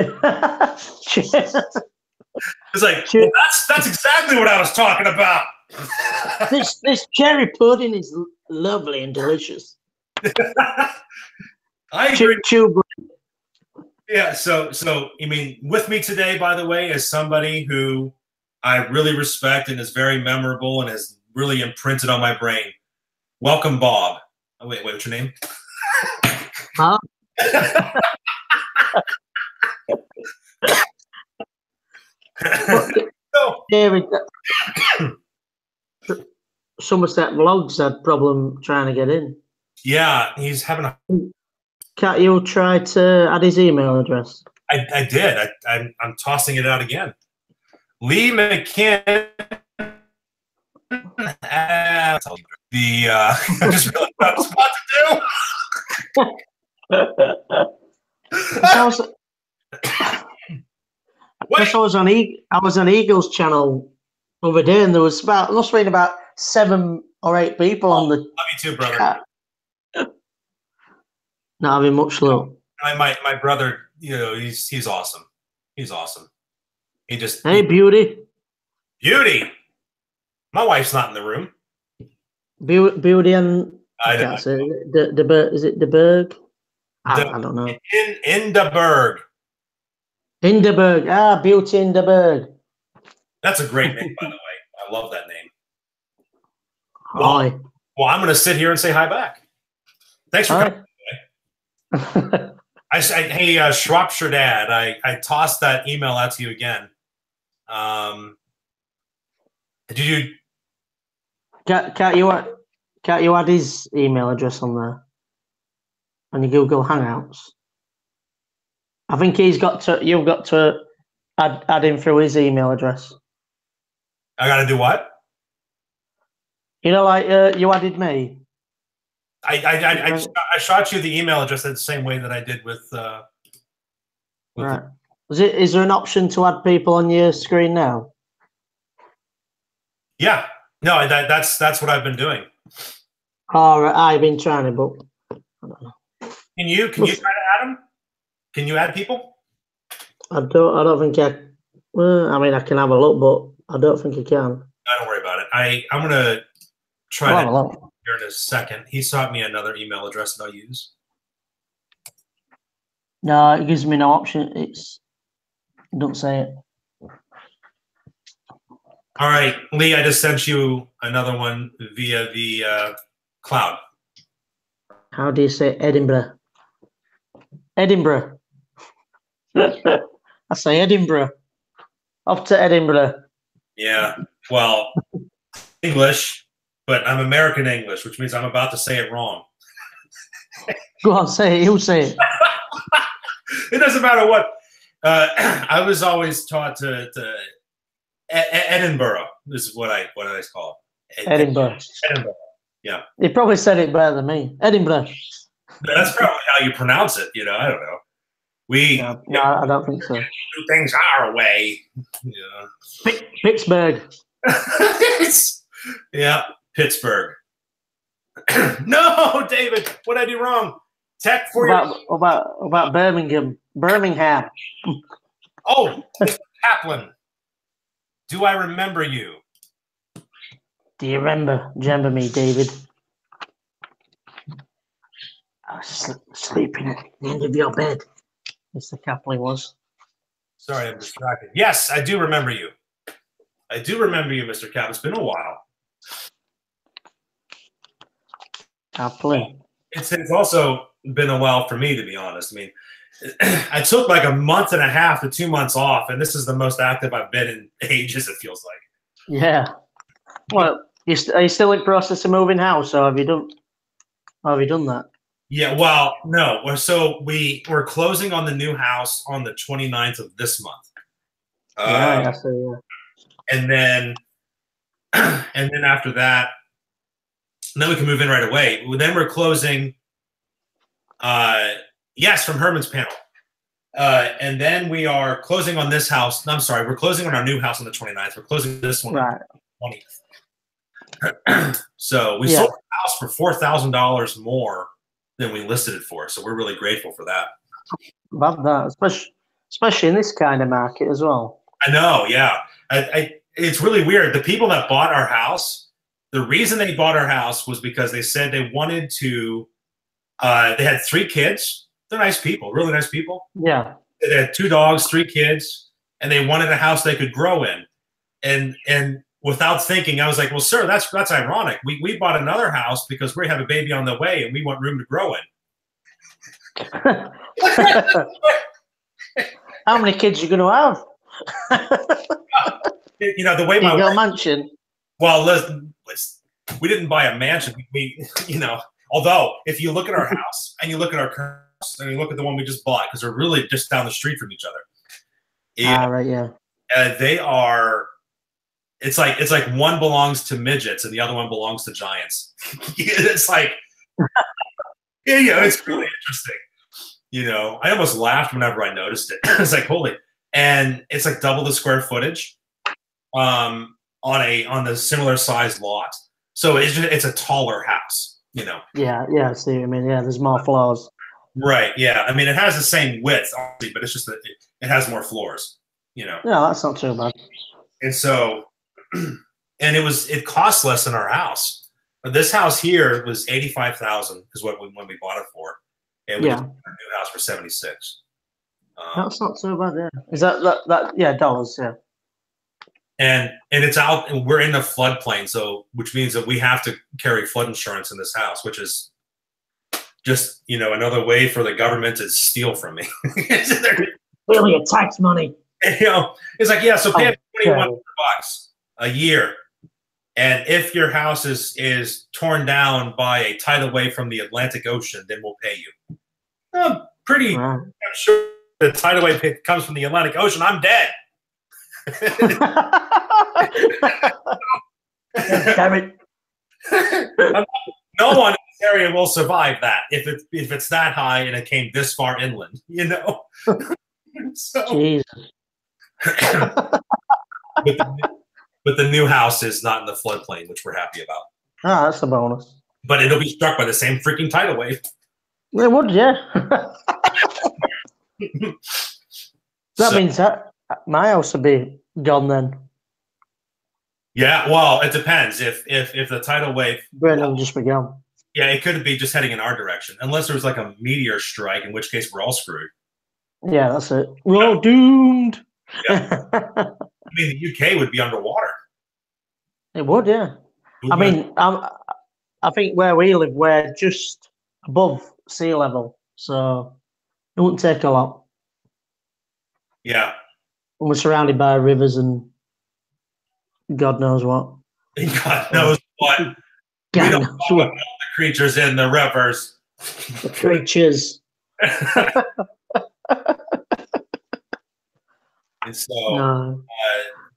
like, well, that's exactly what I was talking about. this cherry pudding is lovely and delicious. I agree. Yeah, so I mean, with me today, by the way, is somebody who I really respect and is very memorable and has really imprinted on my brain. Welcome, Bob. Oh, wait, what's your name? Huh? David, Somerset Vlogs had problem trying to get in. Yeah, he's having a... Can't you try to add his email address? I did. I'm tossing it out again. Lee McKinn. I just realized what I was about to do. I was on Eagle's channel over there, and there was must have been about 7 or 8 people on the. Love you too, brother. Not having much luck. My brother, you know, he's awesome. He's awesome. Hey, Beauty. Beauty. My wife's not in the room. Beauty and I can't say it. Is it the Berg? I don't know. In the Berg. In the Berg. Ah, Beauty in the Berg. That's a great name, by the way. I love that name. Hi. Well, I'm going to sit here and say hi back. Thanks for coming. Hey, Shropshire Dad, I tossed that email out to you again. Did you? Can't you add his email address on there? On your Google Hangouts. I think you've got to add him through his email address. I got to do what? You know, like you added me. I shot you the email address the same way that I did with right. Is there an option to add people on your screen now? Yeah. No, that's what I've been doing. All right, I've been trying to, but I don't know. Can you try to add them? Can you add people? I don't think I. Well, I mean, I can have a look, but I don't think I can. Don't worry about it. I'm gonna try that here in a second. He taught me another email address that I'll use. No, it gives me no option. Don't say it. All right, Lee, I just sent you another one via the cloud. How do you say Edinboro? Edinboro. I say Edinboro. Off to Edinboro. Yeah, well, English, but I'm American English, which means I'm about to say it wrong. Go on, say it. You say it. It doesn't matter what. I was always taught to Edinboro. This is what I call it. Edinboro. Edinboro. Yeah. He probably said it better than me. Edinboro. That's probably how you pronounce it. You know, I don't know. No, I don't think so. Do things our way. Yeah. Pittsburgh. Yeah, Pittsburgh. No, David, what did I do wrong? Tech for about Birmingham. Birmingham. Oh, Mr. Kaplan. Do I remember you? Do you remember me, David? I was sleeping at the end of your bed. Mr. Kaplan was. Sorry, I'm distracted. Yes, I do remember you. I do remember you, Mr. Kaplan. It's been a while. Kaplan. It's also been a while for me, to be honest. I mean, I took like a month and a half to 2 months off, and this is the most active I've been in ages, it feels like. Yeah. Well, are you still in process of moving house, or have you done that? Yeah, well, no. So we're closing on the new house on the 29th of this month. Yeah. And then after that, then we can move in right away. Then we're closing, yes, from Herman's panel. And then we are closing on this house. No, I'm sorry, we're closing on our new house on the 29th. We're closing this one on the 20th. So we sold the house for $4,000 more than we listed it for. So we're really grateful for that. Love that, especially in this kind of market as well. I know, yeah. It's really weird. The people that bought our house, the reason they bought our house was because they said they wanted to, they had 3 kids. They're nice people, really nice people. Yeah. They had 2 dogs, 3 kids, and they wanted a house they could grow in. And without thinking, I was like, well, sir, that's ironic. We bought another house because we have a baby on the way and we want room to grow in. How many kids are you going to have? You know, the way my wife, mansion. Well, listen, we didn't buy a mansion. We, you know, although if you look at our house and you look at our current house and you look at the one we just bought, because they're really just down the street from each other. Right, yeah. They are. It's like one belongs to midgets and the other one belongs to giants. It's like, yeah, it's really interesting. You know, I almost laughed whenever I noticed it. It's like, holy, and it's like double the square footage, on the similar sized lot. So it's a taller house. You know. Yeah. I see what you mean. Yeah, there's more floors. Right. Yeah. I mean, it has the same width, obviously, but it's just that it has more floors. You know. Yeah, that's not too bad. And so. And it cost less than our house. But this house here was $85,000 is when we bought it for, and we bought a new house for $76,000. That's not so bad, yeah. Is that yeah, dollars, yeah. And it's out, and we're in the floodplain, so which means that we have to carry flood insurance in this house, which is just another way for the government to steal from me. Really, a tax money. And, it's like so pay $2,100 a year, and if your house is torn down by a tidal wave from the Atlantic Ocean, then we'll pay you. I'm pretty sure the tidal wave comes from the Atlantic Ocean. I'm dead. Damn it! No one in this area will survive that if it's that high and it came this far inland. So. Jesus. But the new house is not in the floodplain, which we're happy about. Ah, that's a bonus. But it'll be struck by the same freaking tidal wave. It would, yeah. That means that my house would be gone then. Yeah, well, it depends. If the tidal wave will just be gone. Yeah, it could be just heading in our direction, unless there's like a meteor strike, in which case we're all screwed. Yeah, that's it. We're all doomed. Yeah. I mean, the UK would be underwater. It would, yeah. I mean, I think where we live, we're just above sea level, so it wouldn't take a lot. Yeah. And we're surrounded by rivers and God knows what. God knows what. We don't know what the creatures in the rivers. The creatures. And so,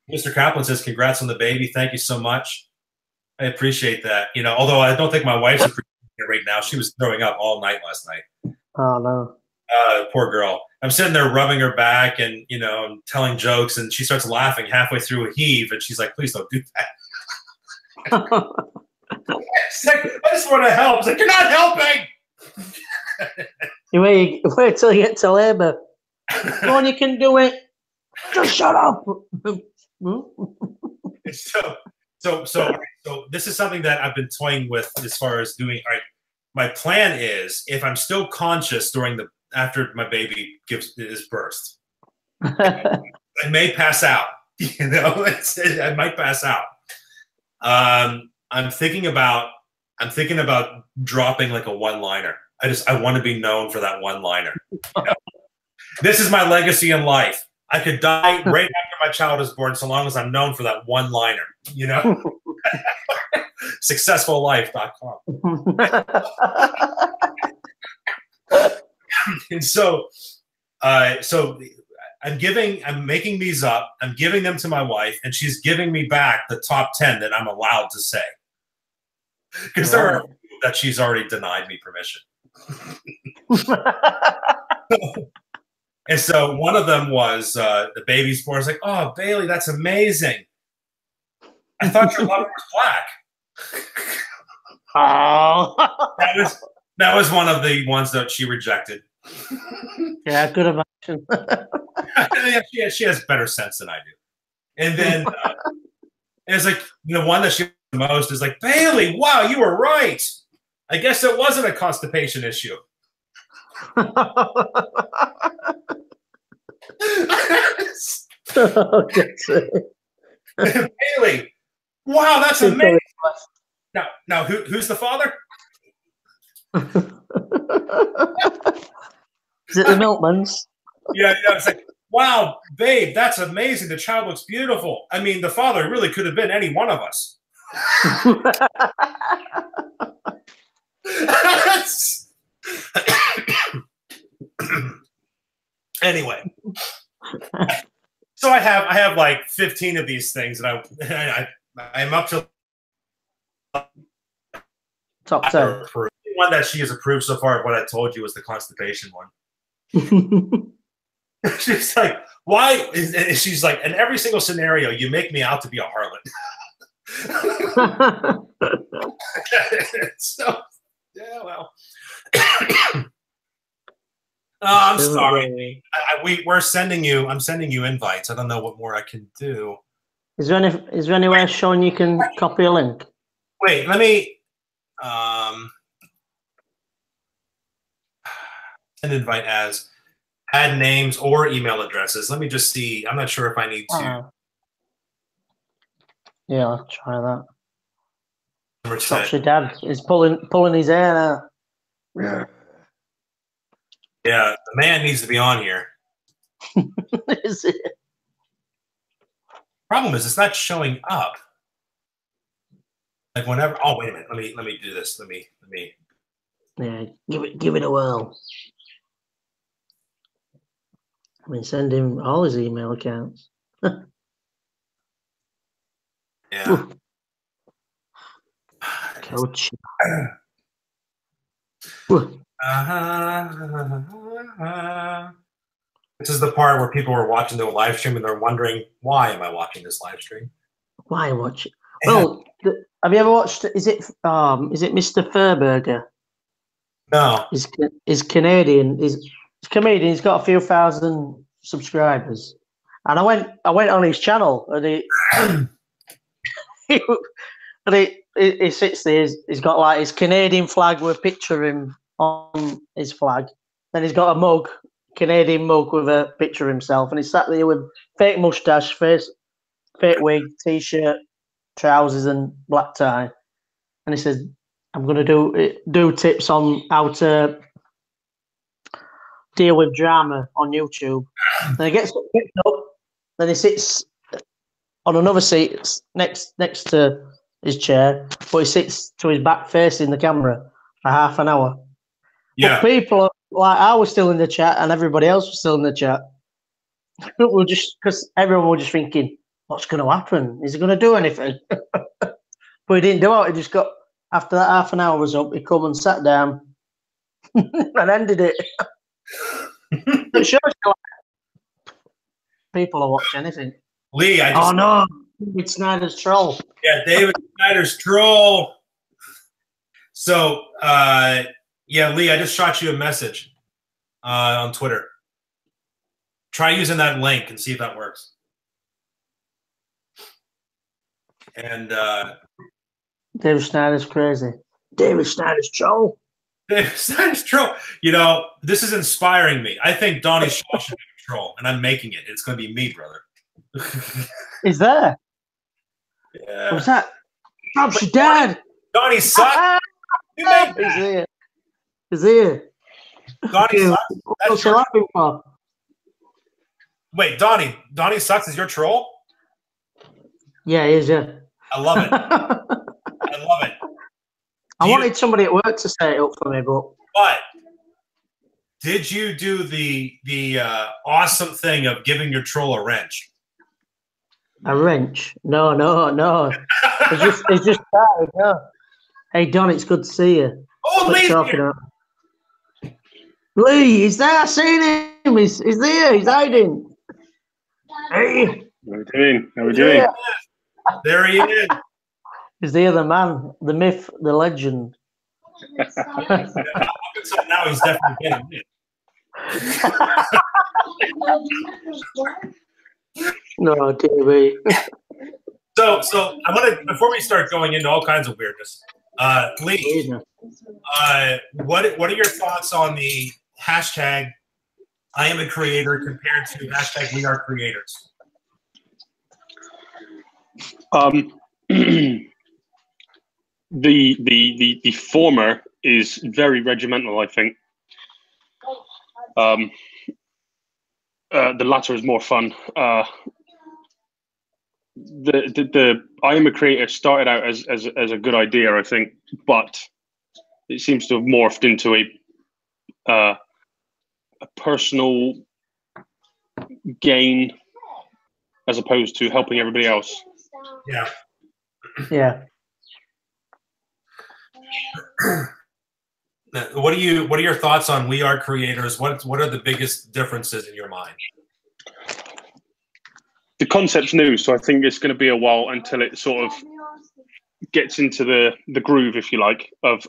Mr. Kaplan says, "Congrats on the baby. Thank you so much. I appreciate that. You know, although I don't think my wife's appreciating it right now. She was throwing up all night last night. Oh no, poor girl. I'm sitting there rubbing her back and telling jokes, and she starts laughing halfway through a heave, and she's like, "Please don't do that." She's like, "I just want to help." It's like, "You're not helping." You wait till you get to labor. Go on, you can do it. Just shut up. So this is something that I've been toying with as far as doing. All right, my plan is if I'm still conscious after my baby is birthed, I may pass out. I might pass out. I'm thinking about dropping like a one-liner. I want to be known for that one-liner. This is my legacy in life. I could die right after my child is born, so long as I'm known for that one-liner. Successfullife.com. And so I'm making these up. I'm giving them to my wife, and she's giving me back the top 10 that I'm allowed to say. Because there are that she's already denied me permission. And so one of them was the baby's born. I was like, "Oh, Bailey, that's amazing. I thought your lover was black." Oh. That was one of the ones that she rejected. Yeah, good imagine. Yeah, she has better sense than I do. And then it's like the one that she likes the most is like, "Bailey, wow, you were right. I guess it wasn't a constipation issue." Bailey, wow, that's amazing. Now who's the father? Is it the Milkmans? Yeah, it's like, "Wow, babe, that's amazing. The child looks beautiful. I mean, the father really could have been any one of us." Anyway, so I have like 15 of these things, and I'm up to top 10. The one that she has approved so far of what I told you was the constipation one. She's like, "Why?" And she's like, "In every single scenario, you make me out to be a harlot." So, yeah, well. I'm sorry. I'm sending you invites. I don't know what more I can do. Is there anywhere showing you can copy a link? Wait, let me send invite as add names or email addresses. Let me just see. I'm not sure if I need to. Yeah, I'll try that. Perhaps your dad is pulling his hair out. Yeah, the man needs to be on here. Is it? Problem is, it's not showing up. Like whenever. Oh, wait a minute. Let me do this. Let me. Yeah, give it a whirl. I mean, send him all his email accounts. Yeah. Coach. This is the part where people are watching the live stream and they're wondering, why am I watching this live stream? Why watch it? Well, have you ever watched? Is it Mr. Furburger? No. He's Canadian. He's comedian. He's got a few thousand subscribers, and I went on his channel, and he sits there. He's got like his Canadian flag with a picture of him on his flag. Then he's got a mug Canadian mug with a picture of himself, and he sat there with fake moustache, fake wig, t-shirt, trousers, and black tie. And he says, "I'm going to do tips on how to deal with drama on YouTube." Then he gets picked up. Then he sits on another seat next to his chair, but he sits to his back facing the camera for half an hour. Yeah. But people, like I was still in the chat and everybody else was still in the chat. We're just because everyone was just thinking, what's going to happen? Is he going to do anything? But he didn't do it. He just got, after that half an hour was up, he come and sat down and ended it. It shows you like, people are watching anything. Lee, oh no, David Snyder's troll. Yeah, David Snyder's troll. So, yeah, Lee, I just shot you a message on Twitter. Try using that link and see if that works. And David Snyder's crazy. David Snyder's troll. David Snyder's troll. You know, this is inspiring me. I think Donny Shaw should be a troll, and I'm making it. It's going to be me, brother. Is there? Yeah. What's that? Trump's your dad. Donny sucks. You made He's here. He's here. Donny sucks. What's he laughing for? Wait, Donny sucks is your troll? Yeah, he is, yeah. I love it. I love it. I wanted somebody at work to set it up for me, but did you do the awesome thing of giving your troll a wrench? A wrench? No. It's just started, no. Hey, Don, it's good to see you. Oh, Lee! Lee, he's there. I've seen him. He's there. He's hiding. Hey. How are we doing? There he is. He's the other man, the myth, the legend. So now he's definitely getting it. No, TV. So I want to, before we start going into all kinds of weirdness, Lee, what are your thoughts on the hashtag I am a creator compared to hashtag we are creators? The former is very regimental, I think. The latter is more fun. The I am a creator started out as a good idea, I think, but it seems to have morphed into a personal gain as opposed to helping everybody else. Yeah. Yeah. What are your thoughts on we are creators? What are the biggest differences in your mind? The concept's new, so I think it's going to be a while until it sort of gets into the groove, if you like, of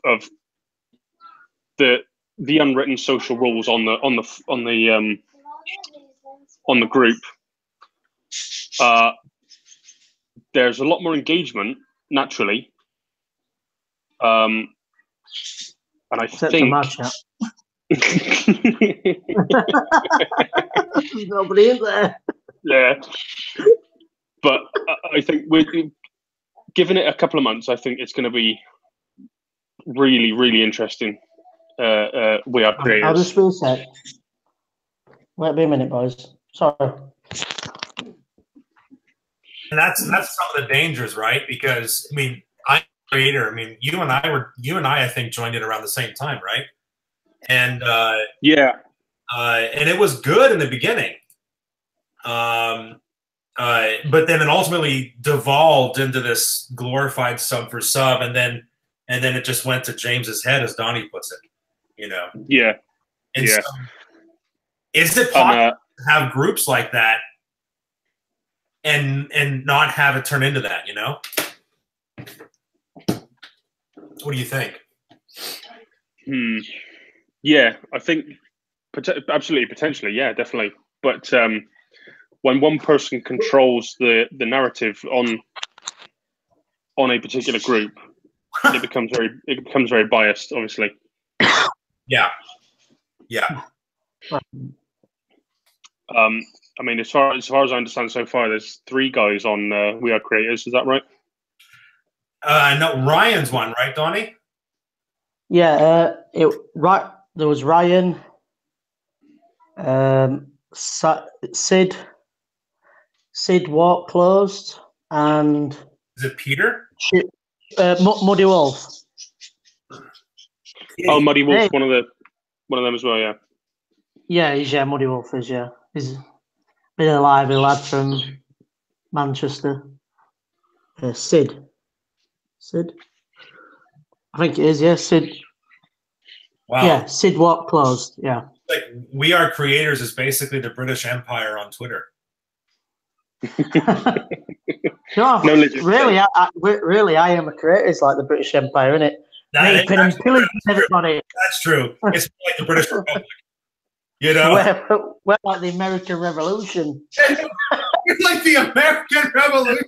the unwritten social rules on the group. There's a lot more engagement naturally, and I Except think. There's nobody in there. Yeah, but I think we're giving it a couple of months. I think it's going to be really, really interesting. We are creators. I'll just reset. Wait a minute, boys. Sorry. And that's some of the dangers, right? Because I mean, I'm a creator. I mean, you and I think joined it around the same time, right? And yeah, and it was good in the beginning. But then it ultimately devolved into this glorified sub for sub, and then it just went to James's head, as Donny puts it. You know. Yeah. And so, is it possible to have groups like that and not have it turn into that? You know. What do you think? Yeah, I think absolutely, potentially, yeah, definitely. But when one person controls the narrative on a particular group, it becomes very biased, obviously. Yeah. Yeah. I mean, as far as I understand so far, there's 3 guys on We Are Creators. Is that right? No, Ryan's one, right, Donny? Yeah, there was Ryan, Sid Walk Closed, and is it Peter? Muddy Wolf. Oh, Muddy Wolf, one of them as well. Yeah. Yeah, Muddy Wolf is he's been a lively lad from Manchester. Sid, I think it is. Yeah, Sid. Wow. Yeah, Sid Walk Closed. Yeah. Like We Are Creators is basically the British Empire on Twitter. No, really, I Am a Creator is like the British Empire, isn't it? Raping and pillaging everybody. That's true. It's like the British Republic. You know, we're like the American Revolution. We're like the American Revolution.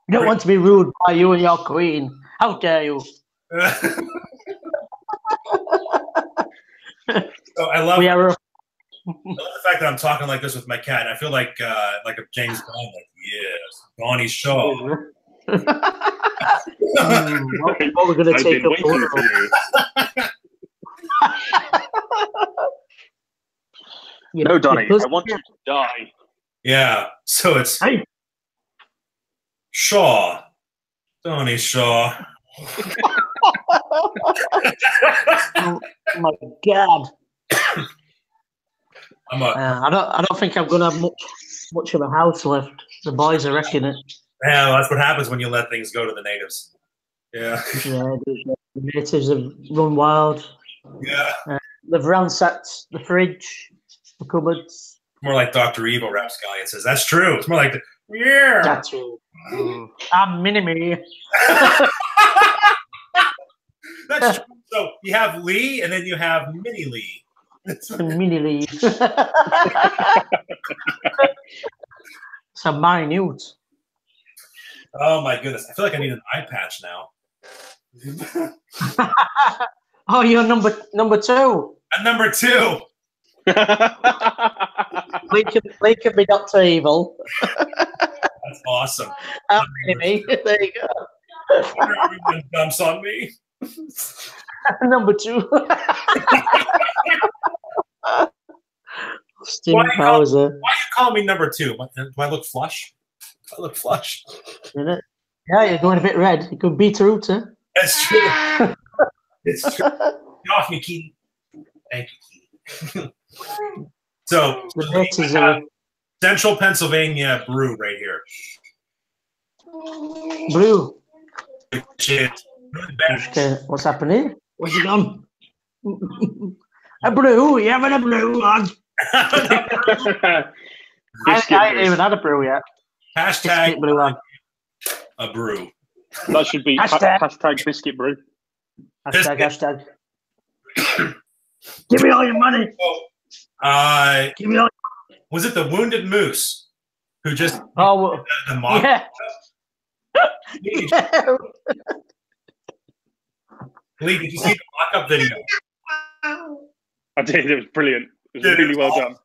You don't want to be rude by you and your queen. How dare you? So I love the fact that I'm talking like this with my cat. I feel like a James Bond. Like, yes, Donny Shaw. What we're going to take up for you. No, Donny, I want you to die. Yeah, so it's Shaw. Donny Shaw. Oh my God. I don't think I'm going to have much of a house left. The boys are wrecking it. Yeah, well, that's what happens when you let things go to the natives. Yeah. Yeah, the natives have run wild. Yeah. They've ransacked the fridge, the cupboards. More like Dr. Evil Rapscallion says. That's true. It's more like, yeah. That's true. I'm mini-me. That's true. So you have Lee, and then you have Mini Lee. Mini-Lee. It's a minute. Oh my goodness! I feel like I need an eye patch now. Oh, you're number 2. At number 2. Lee could be Dr. Evil. That's awesome. Maybe. There you go. Everyone dumps on me. Number 2. Why you call me number 2? Do I look flush? I look flush. Yeah, you're going a bit red. You could beat root, huh? That's true. It's true. Get off me, Keaton. Thank you, Keaton. So, Central Pennsylvania brew right here. Brew. Okay, what's happening? What's he done? A brew? You having a brew, lad? I ain't even had a brew yet. Hashtag brew on. A brew. That should be hashtag biscuit brew. Hashtag. Give me all your money. Give me all. Was it the Wounded Moose who just the mock? Yeah. Lee, did you see the mock-up video? I did. It was brilliant. It was really well done.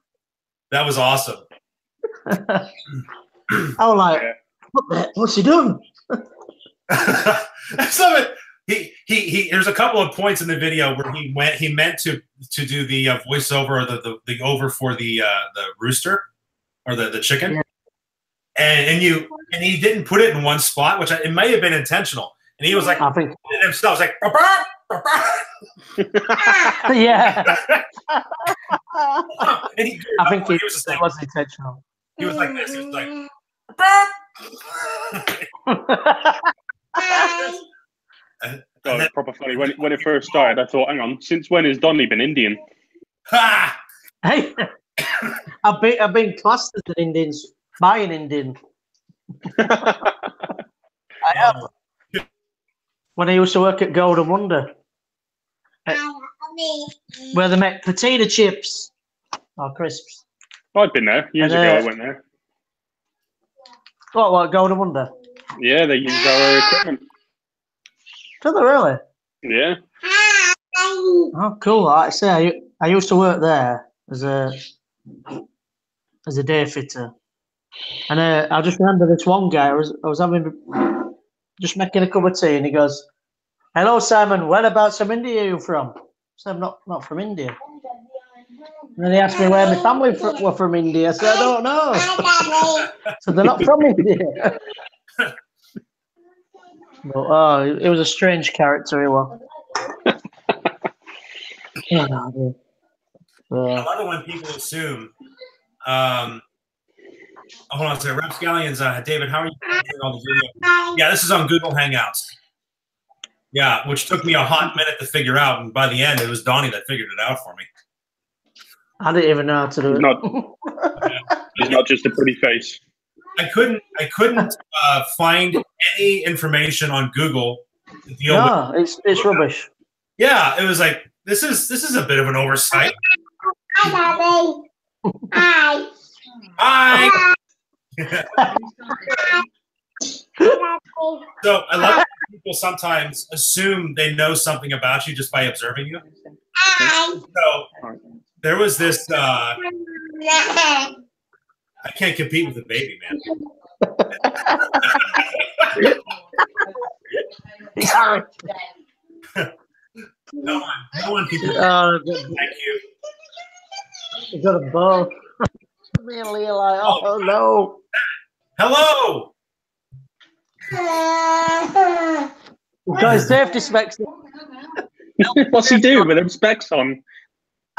That was awesome. I was like, what's he doing? Some of it, he there's a couple of points in the video where he meant to do the voiceover or the over for the rooster or the chicken, yeah. and he didn't put it in one spot, which it might have been intentional, and he was like, I think himself was like, yeah. And I think it was intentional. He was like this. He was like. It's proper funny. When it first started, I thought, hang on, since when has Donny been Indian? Ha! Hey, I've been classed as an Indian by an Indian. I have. When I used to work at Golden Wonder, where they make potato chips or crisps. I've been there years ago. I went there. What, Golden Wonder? Yeah, they use our equipment. Do they really? Yeah. Oh, cool. Like I say, I used to work there as a day fitter, and I just remember this one guy. I was having just making a cup of tea, and he goes, "Hello, Simon. Whereabouts from India are you from?" I said, "I'm not from India." And then he asked me where my family were from India. I said, "I don't know." So they're not from India. But, it was a strange character he was. I love it when people assume. Hold on a second. Rapscallions, David, how are you doing all the video? Yeah, this is on Google Hangouts. Yeah, which took me a hot minute to figure out, and by the end, it was Donnie that figured it out for me. I didn't even know how to do it. He's not just a pretty face. I couldn't find any information on Google to deal with. It's rubbish. Yeah, it was like this is a bit of an oversight. Hi. Hi. So I love that people sometimes assume they know something about you just by observing you. So there was this. I can't compete with a baby, man. No one can compete. Thank you. You got a ball. Really, like, oh no. Hello. He's got his safety specs. What's he doing with them specs on?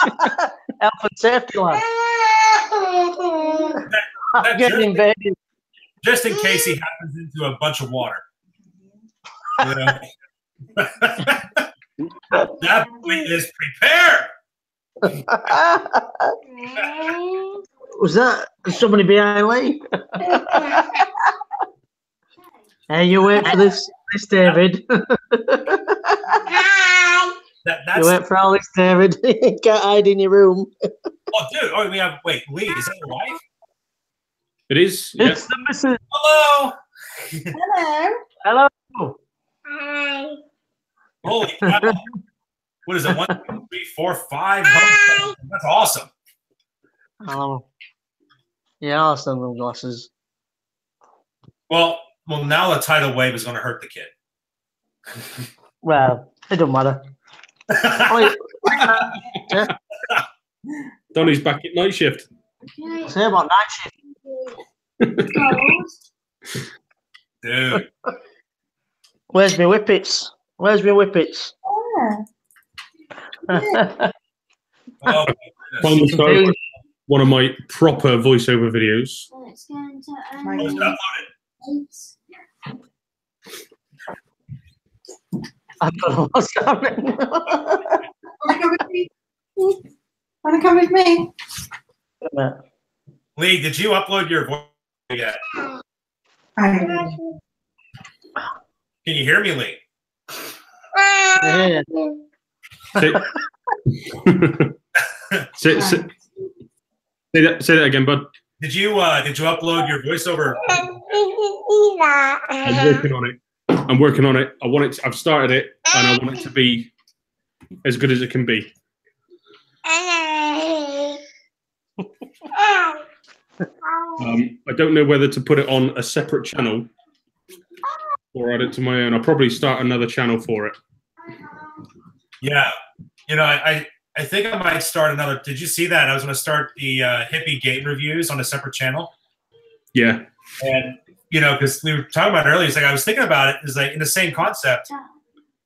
Health and safety, lad. That Getting invaded. Just in case he happens into a bunch of water. Yeah. That boy is prepared. Was that somebody behind Lee? Hey, you wait for this David. You wait for all this, David. You can't hide in your room. Oh, dude. Oh, we have. Wait, Lee, is that your wife? It is. Yeah. It's the missus. Hello. Hello. Hi. Holy cow. What is it? 1, 2, 3, 4, 5. That's awesome. Hello. Yeah, I'll send them glasses. Well, now the tidal wave is going to hurt the kid. Well, it don't matter. Yeah. Donnie's back at night shift. Say about night shift. Dude. Where's my whippets? Where's my whippets? Oh, Finally started one of my proper voiceover videos. It's going to I don't know what's happening. Want to come with me? Lee, did you upload your voice yet? Hi. Can you hear me, Lee? Yeah. Say that again, bud. Did you upload your voiceover? I'm working on it. I've started it, and I want it to be as good as it can be. I don't know whether to put it on a separate channel or add it to my own. I'll probably start another channel for it. Yeah, I think I might start another. Did you see that? I was going to start the hippie game reviews on a separate channel. Yeah. And, because we were talking about it earlier, it's like I was thinking about it, is like in the same concept.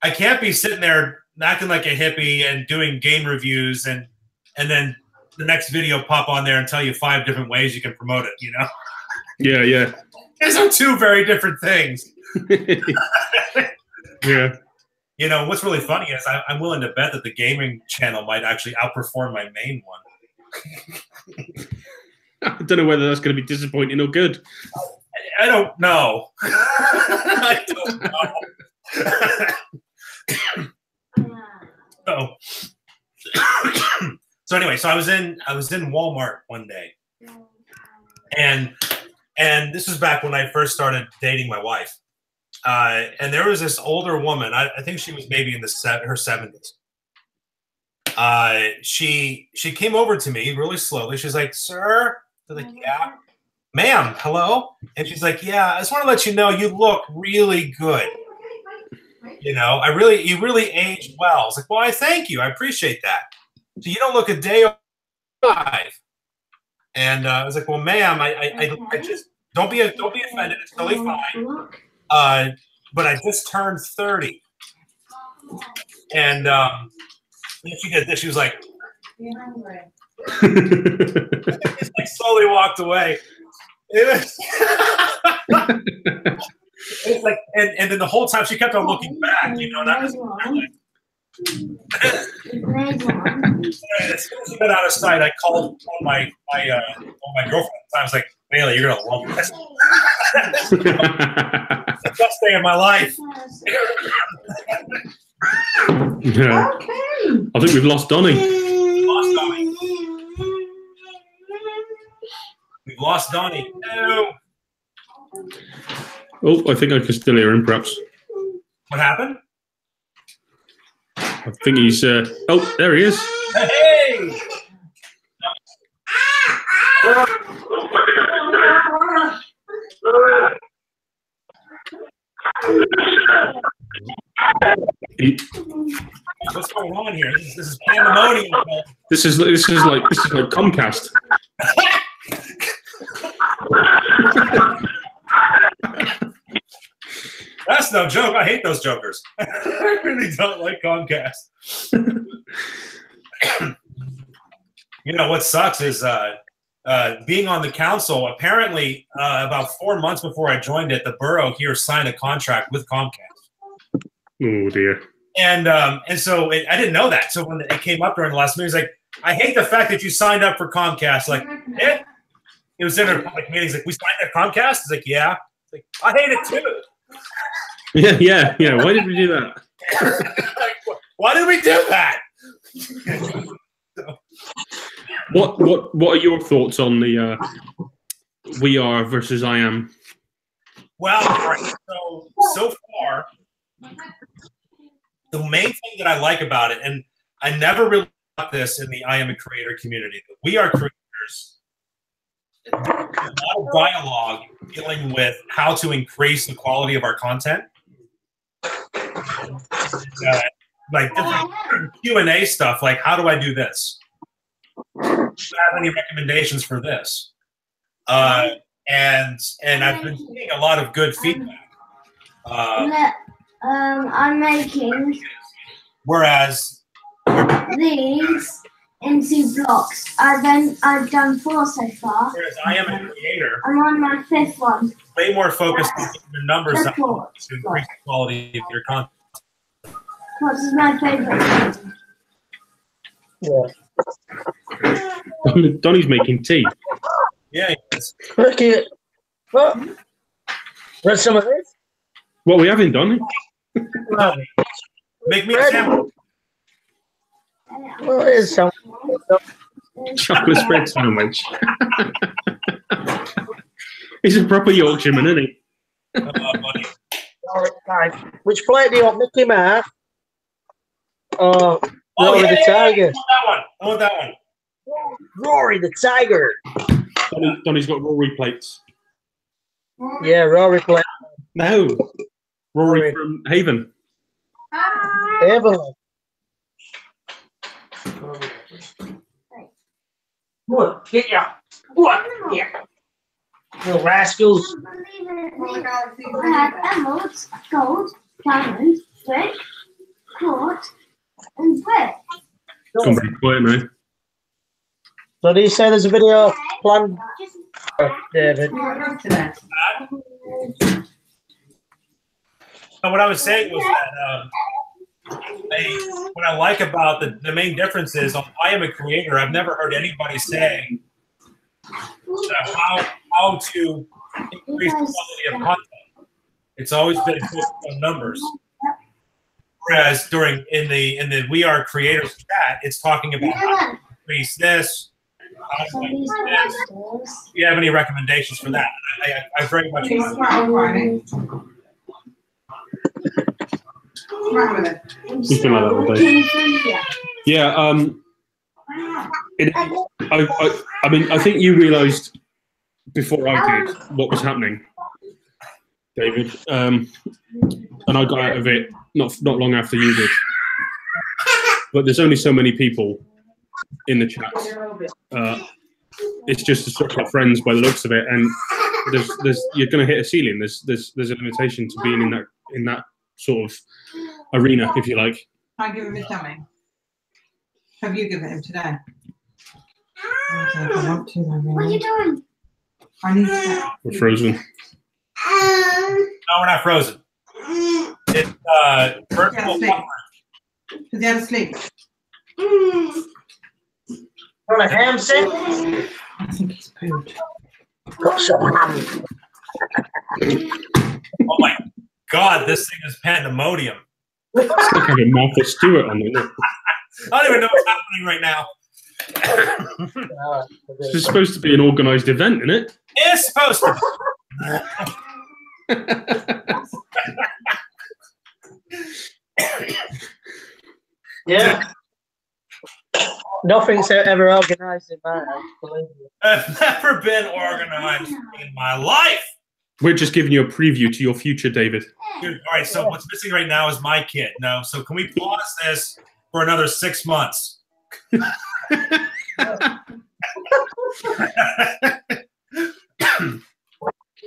I can't be sitting there acting like a hippie and doing game reviews and then the next video pop on there and tell you 5 different ways you can promote it, Yeah, yeah. These are 2 very different things. Yeah. What's really funny is I'm willing to bet that the gaming channel might actually outperform my main one. I don't know whether that's going to be disappointing or good. I don't know. I don't know. So anyway, so I was in Walmart one day, and this was back when I first started dating my wife, and there was this older woman. I think she was maybe in her 70s, she came over to me really slowly. She's like, "Sir," I'm like, "Yeah." "Ma'am, hello." And she's like, "Yeah, I just want to let you know you look really good. You know, you really aged well." I was like, "Well, I thank you. I appreciate that. So you don't look a day alive." And I was like, "Well, ma'am, I just don't be offended. It's totally fine. But I just turned 30." And she did this. She was like, just like slowly walked away. It was like, and then the whole time she kept on looking back, you know. And I was like, as soon as she got out of sight, I called on my girlfriend. I was like, "Bailey, you're gonna love this. It's the best day of my life." Yeah. Okay. I think we've lost Donny. We've lost Donny. No. Oh, I think I can still hear him, perhaps. What happened? I think he's... oh, there he is. Hey! What's going on here? This is pandemonium. This is like Comcast. That's no joke. I hate those jokers. I really don't like Comcast. You know what sucks is being on the council. Apparently, about 4 months before I joined it, the borough here signed a contract with Comcast. Oh dear. And so I didn't know that. So when it came up during the last meeting, it's like, "I hate the fact that you signed up for Comcast." Like, it was in our public meetings. Like, "We signed up for Comcast?" It's like, "Yeah." It's like, "I hate it too." Yeah. Why did we do that? Like, why did we do that? What are your thoughts on the We Are versus I Am? Well, right, so far, the main thing that I like about it, and I never really got this in the I Am a Creator community, but We Are Creators, a lot of dialogue dealing with how to increase the quality of our content. Like different Q&A stuff, like, "How do I do this? Do you have any recommendations for this?" And I've been seeing a lot of good feedback. I'm making Whereas these into blocks. I've done 4 so far. Whereas I Am a Creator, I'm on my 5th one. way more focused on getting the numbers up to Support. increase the quality of your content. What is my favourite? Yeah. Donny's making tea. Yeah, yes. Look at what? Want some of this? What are we having, Donny? Make me a sandwich. Well, it is some. Chocolate spread sandwich. He's a proper Yorkshireman, isn't he? Buddy. All right, which plate do you want, Mickey Mouse? Oh, Rory yeah, the Tiger. I want that one. Rory the Tiger. Donny's got Rory plates. Yeah, Rory plate. No. Rory from Haven. Evelyn. What? Get ya. What? Yeah. Little rascals. I have emeralds, gold, diamonds, red, quartz, and red. Somebody quiet now. So do you say there's a video planned, David? And what I was saying was that what I like about the main difference is on I Am a Creator, I've never heard anybody say how to increase the quality of content. It's always been focused on numbers. Whereas in the We Are Creators chat, it's talking about how to increase this, how to increase this. Do you have any recommendations for that? I very much He's been like that all day. Yeah. I mean, I think you realised before I did what was happening, David, and I got out of it not long after you did. But there's only so many people in the chat. It's just a circle of friends by the looks of it, and you're going to hit a ceiling. There's a limitation to being in that sort of arena, if you like. I give him his tummy. Have you given him today? I don't want to. What are you doing? I need to. We're frozen. No, we're not frozen. It's virtual. Because he had to sleep. Want a ham sandwich? I think he's pooed. Got some ham. Oh my God, this thing is pandemonium. It's like having Martha Stewart on there. I don't even know what's happening right now. This is supposed to be an organised event, isn't it? It's supposed to be. Yeah. Nothing's ever organised in my house, believe me. I've never been organized in my life. We're just giving you a preview to your future, David. Dude, all right, so what's missing right now is my kid. No, so can we pause this for another 6 months?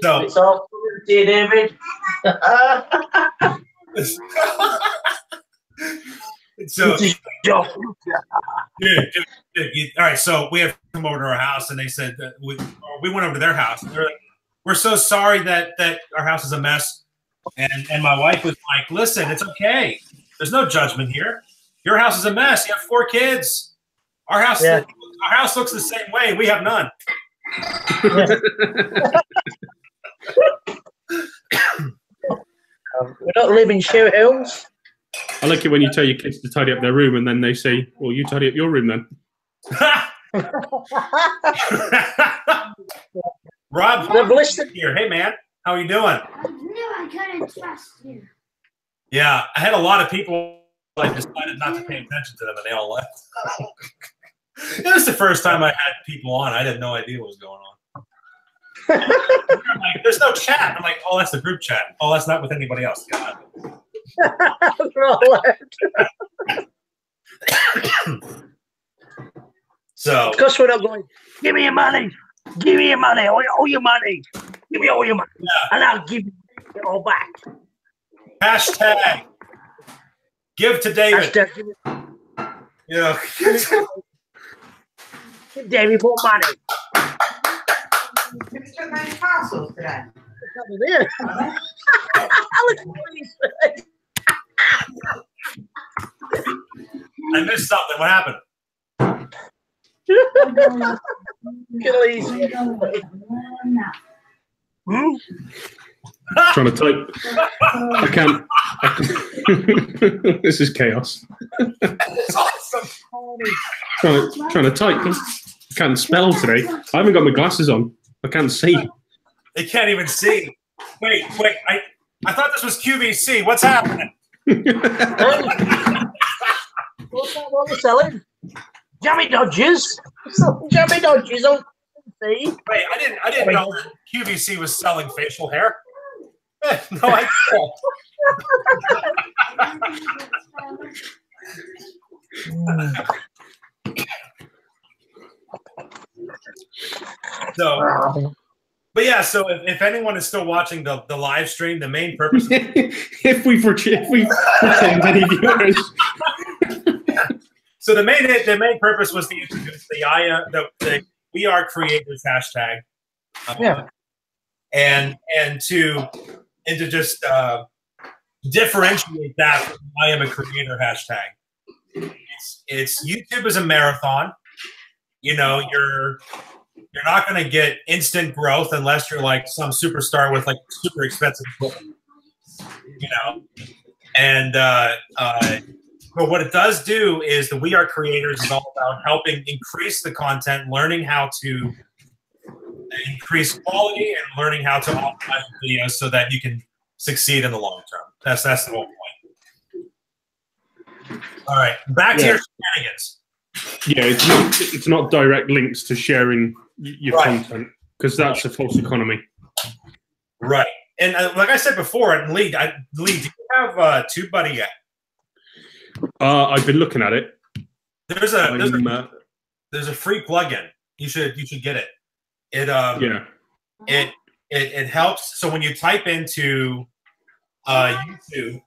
So It's all to you, David. So, This is your dude, all right, so we have come over to our house, and they said that we went over to their house. And they're like, "We're so sorry that our house is a mess." And my wife was like, "Listen, it's okay. There's no judgment here. Your house is a mess. You have 4 kids. Our house looks the same way. We have none." We don't live in shoe hills. I like it when you tell your kids to tidy up their room and then they say, well, you tidy up your room then. Rob, They've listened here. Hey, man. How are you doing? I knew I couldn't trust you. Yeah, I had a lot of people like decided not to pay attention to them, and they all left. It was the first time I had people on. I had no idea what was going on. I'm like, there's no chat. I'm like, oh, that's the group chat. Oh, that's not with anybody else. God. They're all left. So, Because we're not going, give me your money. Give me your money. All your money. Give me all your money. Yeah. And I'll give you it all back. hashtag give to David. Hashtag give You know, give David more money. Who's took many parcels today? Look at his face. I missed something. What happened? Trying to type. I can't. This is chaos. It's awesome. Trying to type. I can't spell today. I haven't got my glasses on. I can't see. They can't even see. Wait. I thought this was QVC. What's happening? What's that what we're selling? Jammy Dodgers. Jammy Dodgers on see. Wait, I didn't know that QVC was selling facial hair. No idea. So, but yeah, so if anyone is still watching the live stream, the main purpose if we pretend any viewers. So the main purpose was to introduce the We Are Creators hashtag. And to just differentiate that from the I Am a Creator hashtag. It's YouTube is a marathon. You know, you're not going to get instant growth unless you're like some superstar with like super expensive equipment. You know, and but what it does do is the We Are Creators is all about helping increase the content, learning how to increase quality, and learning how to optimize videos so that you can succeed in the long term. That's the whole point. All right, back to your shenanigans. Yeah, it's not direct links to sharing your content, because that's a false economy. Right. And like I said before, Lee, do you have TubeBuddy yet? I've been looking at it. There's a free plugin. You should get it. It helps. So when you type into YouTube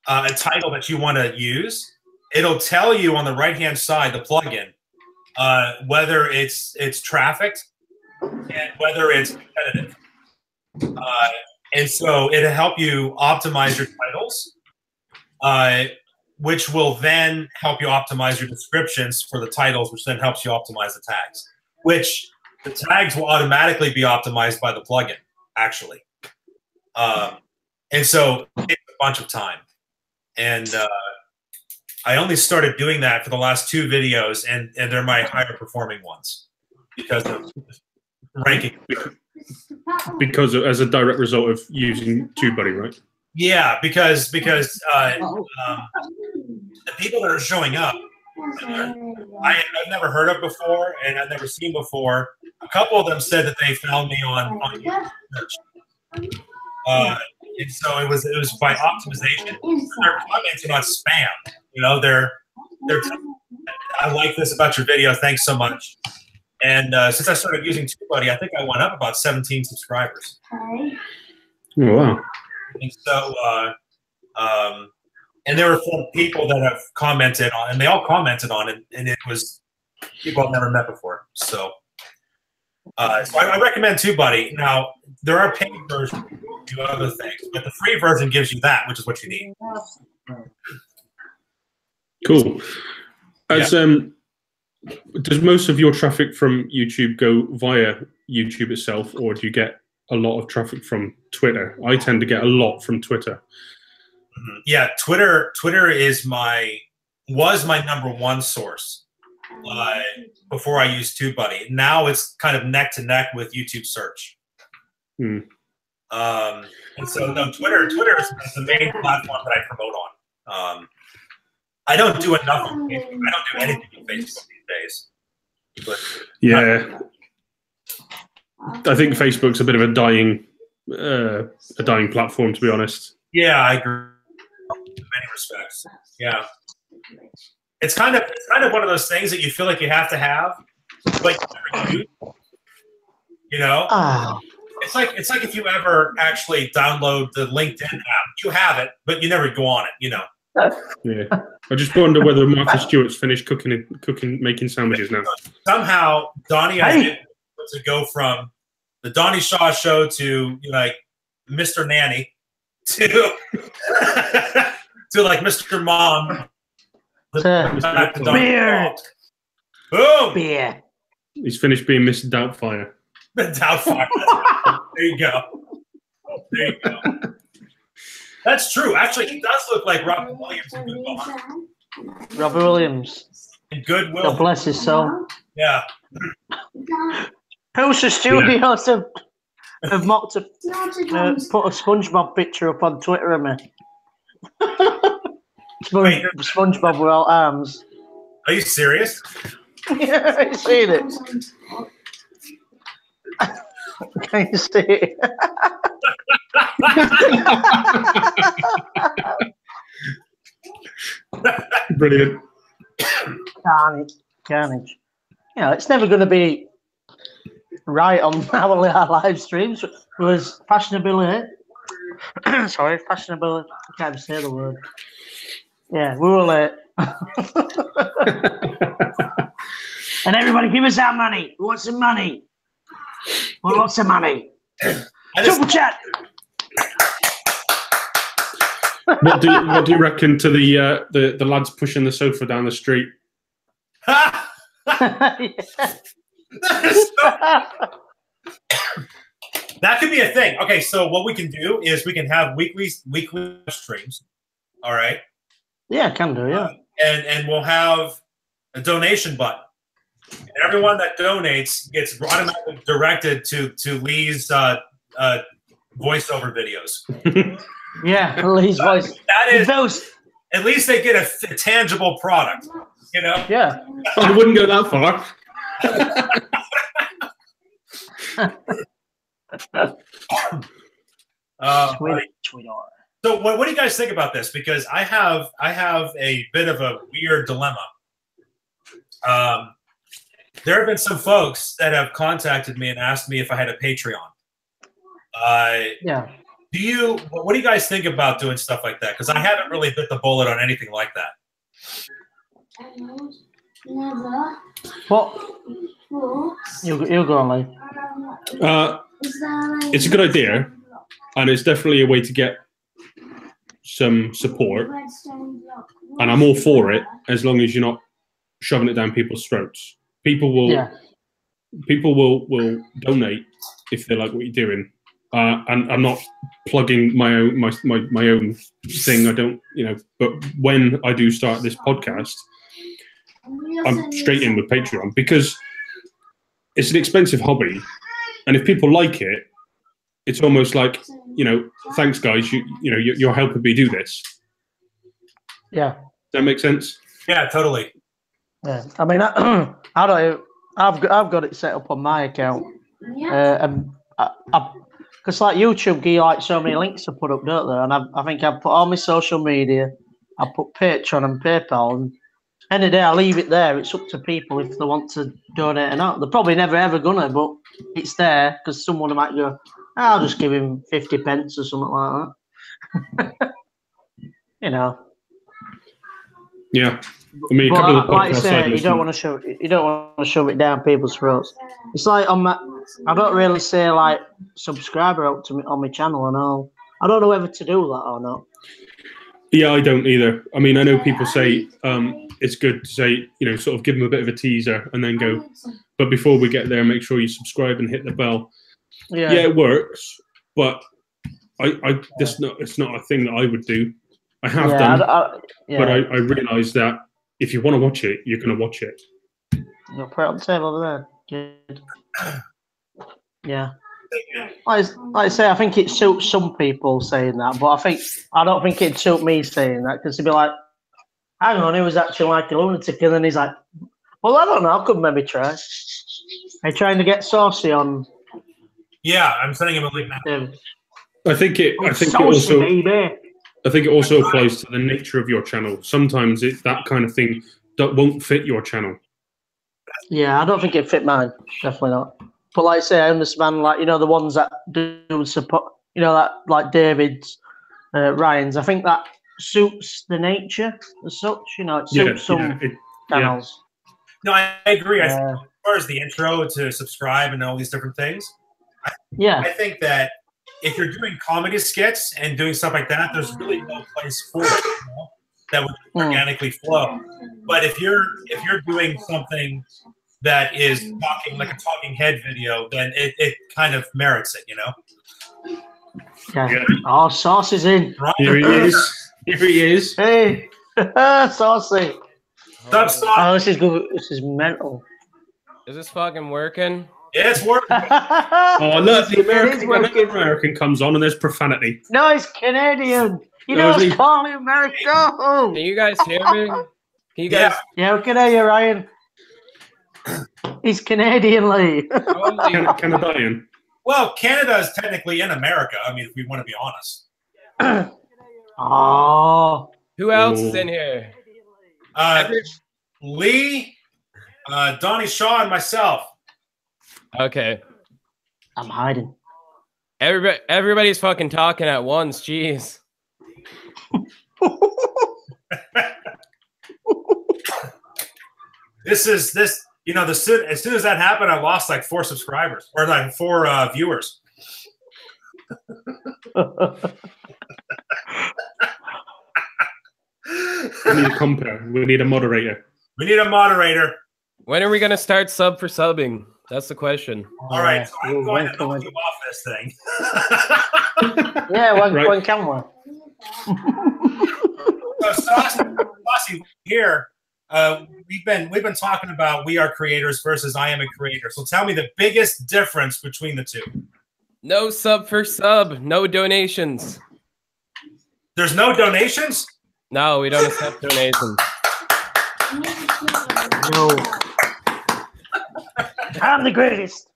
a title that you want to use, it'll tell you on the right-hand side, the plugin, whether it's trafficked and whether it's competitive. And so it'll help you optimize your titles, which will then help you optimize your descriptions for the titles, which then helps you optimize the tags, which the tags will automatically be optimized by the plugin, actually. And so it takes a bunch of time. And I only started doing that for the last 2 videos, and they're my higher performing ones because of ranking. Because as a direct result of using TubeBuddy, right? Yeah, because the people that are showing up, I've never heard of before, and I've never seen before. A couple of them said that they found me on YouTube. And so it was by optimization. They're commenting on spam. You know, they're I like this about your video. Thanks so much. And since I started using TubeBuddy, I think I went up about 17 subscribers. Oh, wow. And so, and there were some people that have commented on, and they all commented on it, and it was people I've never met before. So, I recommend TubeBuddy. Now, there are paid versions to do other things, but the free version gives you that, which is what you need. Cool. Does most of your traffic from YouTube go via YouTube itself, or do you get a lot of traffic from Twitter? I tend to get a lot from Twitter. Yeah, Twitter was my #1 source before I used TubeBuddy. Now it's kind of neck to neck with YouTube search. And so no, Twitter is the main platform that I promote on. I don't do enough. I don't do anything on Facebook these days. But yeah, I think Facebook's a bit of a dying platform, to be honest. Yeah, I agree in many respects. Yeah, it's kind of one of those things that you feel like you have to have, but you never do. You know, it's like if you ever actually download the LinkedIn app, you have it, but you never go on it. You know. Yeah, I just wonder whether Martha Stewart's finished making sandwiches now. Somehow, Donny, I did to go from the Donny Shaw Show to like Mr. Nanny to to like Mr. Mom. Beer. Boom. Beer. He's finished being Mr. Doubtfire. Doubtfire. There you go. There you go. That's true. Actually, he does look like Robin Williams in Goodwill. Robin Williams. In Goodwill. God bless his soul. Yeah. Who's the studios have mocked put a SpongeBob picture up on Twitter of me? SpongeBob without arms. Are you serious? Yeah, I've seen it. Can you see it? Brilliant. Carnage. You know, it's never going to be right on our live streams. Was fashionability. Sorry, fashionability. I can't even say the word. Yeah, we were late. And everybody, give us our money. We want some money. We want lots of money. Super chat. What do you reckon to the lads pushing the sofa down the street? That could be a thing. Okay, so what we can do is we can have weekly streams. All right. Yeah, can do. Yeah. And we'll have a donation button. And everyone that donates gets automatically directed to Lee's voiceover videos. Yeah, Lee's voice. That is at least they get a tangible product. You know? Yeah. I wouldn't go that far. So what do you guys think about this? Because I have a bit of a weird dilemma. There have been some folks that have contacted me and asked me if I had a Patreon. Yeah. What do you guys think about doing stuff like that? Because I haven't really bit the bullet on anything like that. What? You go on, Lee. It's a good idea, and it's definitely a way to get some support. And I'm all for it, as long as you're not shoving it down people's throats. People will donate if they like what you're doing. And I'm not plugging my own thing. I don't, but when I do start this podcast, I'm straight in with Patreon because it's an expensive hobby, and if people like it, it's almost like, thanks guys, you're helping me do this. Yeah. Does that make sense? Yeah, totally. Yeah. I mean, I've got it set up on my account, because like YouTube give you like so many links to put up, don't they? And I think I've put all my social media, I put Patreon and PayPal, and any day I leave it there. It's up to people if they want to donate or not. They're probably never ever gonna, but it's there because someone might go, I'll just give him 50 pence or something like that. Yeah. I mean, a couple of like I say, you don't want to shove it down people's throats. It's like I don't really say like subscriber out to me on my channel and all. I don't know whether to do that or not. Yeah, I don't either. I mean, I know people say it's good to say, sort of give them a bit of a teaser and then go. But before we get there, make sure you subscribe and hit the bell. Yeah, it works, but it's not a thing that I would do. I have done, but I realise that if you want to watch it, you're going to watch it. You'll put it on the table over there. Good. Yeah. Like I say, I think it suits some people saying that, but I don't think it'd suit me saying that because he'd be like, hang on, he was actually like a lunatic, and then he's like, well, I don't know, I could maybe try. Are you trying to get saucy on? Yeah, I'm sending him a link now. I think it also applies to the nature of your channel. Sometimes that kind of thing that won't fit your channel. Yeah, I don't think it fit mine. Definitely not. But like I say, I understand, like, the ones that do support, that like David's, Ryan's. I think that suits the nature as such. It suits some channels. No, I agree. I think as far as the intro to subscribe and all these different things, I think that if you're doing comedy skits and doing stuff like that, there's really no place for it that would organically flow. But if you're doing something that is talking like a talking head video, then it kind of merits it, Yeah. Oh, Sauce is in. Right. Here he is. Here he is. Hey, Saucy. What's up, Sauce? Oh, this is good. This is mental. Is this fucking working? Yeah, it's working. Oh, look, the American comes on and there's profanity. No, it's Canadian. It's calling America. Can you guys hear me? Can you guys? Yeah, we can hear you, Ryan. He's Canadian, Lee. Canadian. Well, Canada is technically in America. I mean, if we want to be honest. Oh. Who else is in here? Lee, Donny Shaw, and myself. Okay. I'm hiding. Everybody's fucking talking at once. Jeez. This. As soon as that happened, I lost like 4 subscribers or like 4 viewers. We need a compere. We need a moderator. We need a moderator. When are we gonna start sub for subbing? That's the question. All right, so I'm going to knock you off this thing. Yeah, when can we? So, Saucy, here. We've been talking about we are creators versus I am a creator. So tell me the biggest difference between the two. No sub for sub, no donations. There's no donations? No, we don't accept donations. No. I'm the greatest.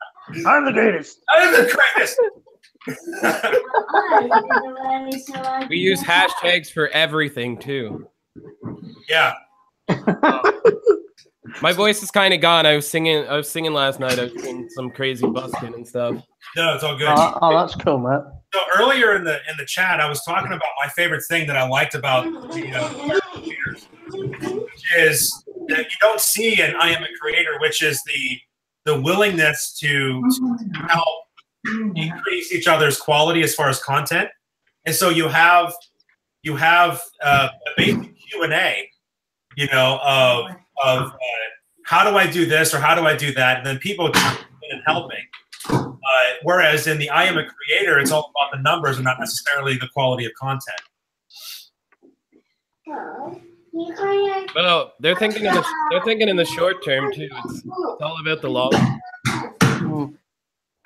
I'm the greatest. I'm the greatest. We use hashtags for everything too. Yeah. My voice is kind of gone. I was singing last night. I was doing some crazy busking and stuff. No, it's all good. Oh, that's cool, Matt. So earlier in the chat, I was talking about my favorite thing that I liked about the creators, which is that you don't see in I Am a Creator, which is the willingness to help increase each other's quality as far as content. And so you have a basic Q&A, of how do I do this or how do I do that, and then people come in and helping. Whereas in the I Am a Creator, it's all about the numbers and not necessarily the quality of content. Well, they're thinking in the short term too. It's all about the long.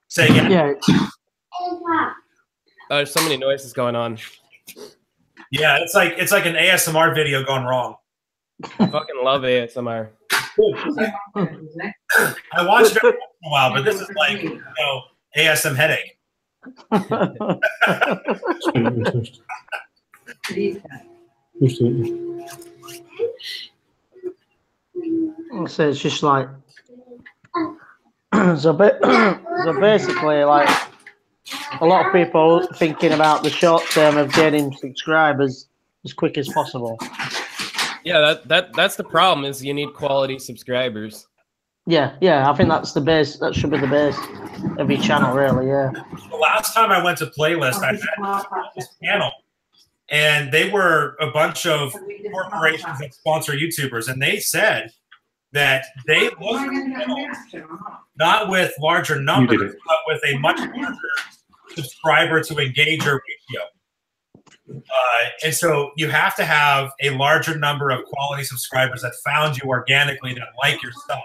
Say again. Yeah. There's so many noises going on. Yeah, it's like an ASMR video gone wrong. I fucking love ASMR. I watched it for a while, but this is like ASM headache. So it's just like so basically like a lot of people thinking about the short term of getting subscribers as quick as possible. Yeah, that's the problem, is you need quality subscribers. Yeah, I think that's the base. That should be the base of your channel, really. Yeah. The last time I went to Playlist, I met this panel, and they were a bunch of corporations that sponsor YouTubers, and they said that they look not with larger numbers, but with a much larger subscriber to engager ratio. And so you have to have a larger number of quality subscribers that found you organically that like your stuff.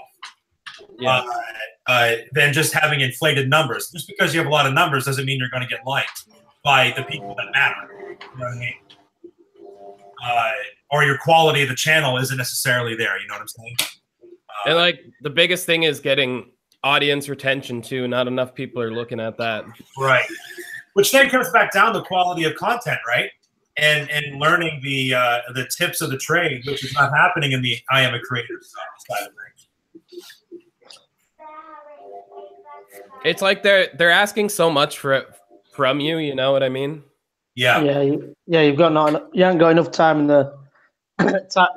Than just having inflated numbers. Just because you have a lot of numbers doesn't mean you're going to get liked by the people that matter. You know what I mean? Or your quality of the channel isn't necessarily there. You know what I'm saying? And like the biggest thing is getting audience retention too. Not enough people are looking at that. Right. Which then comes back down to quality of content, right? And learning the tips of the trade, which is not happening in the I Am a Creator side of things. It's like they're asking so much from you. You know what I mean? Yeah. Yeah. You haven't got enough time in the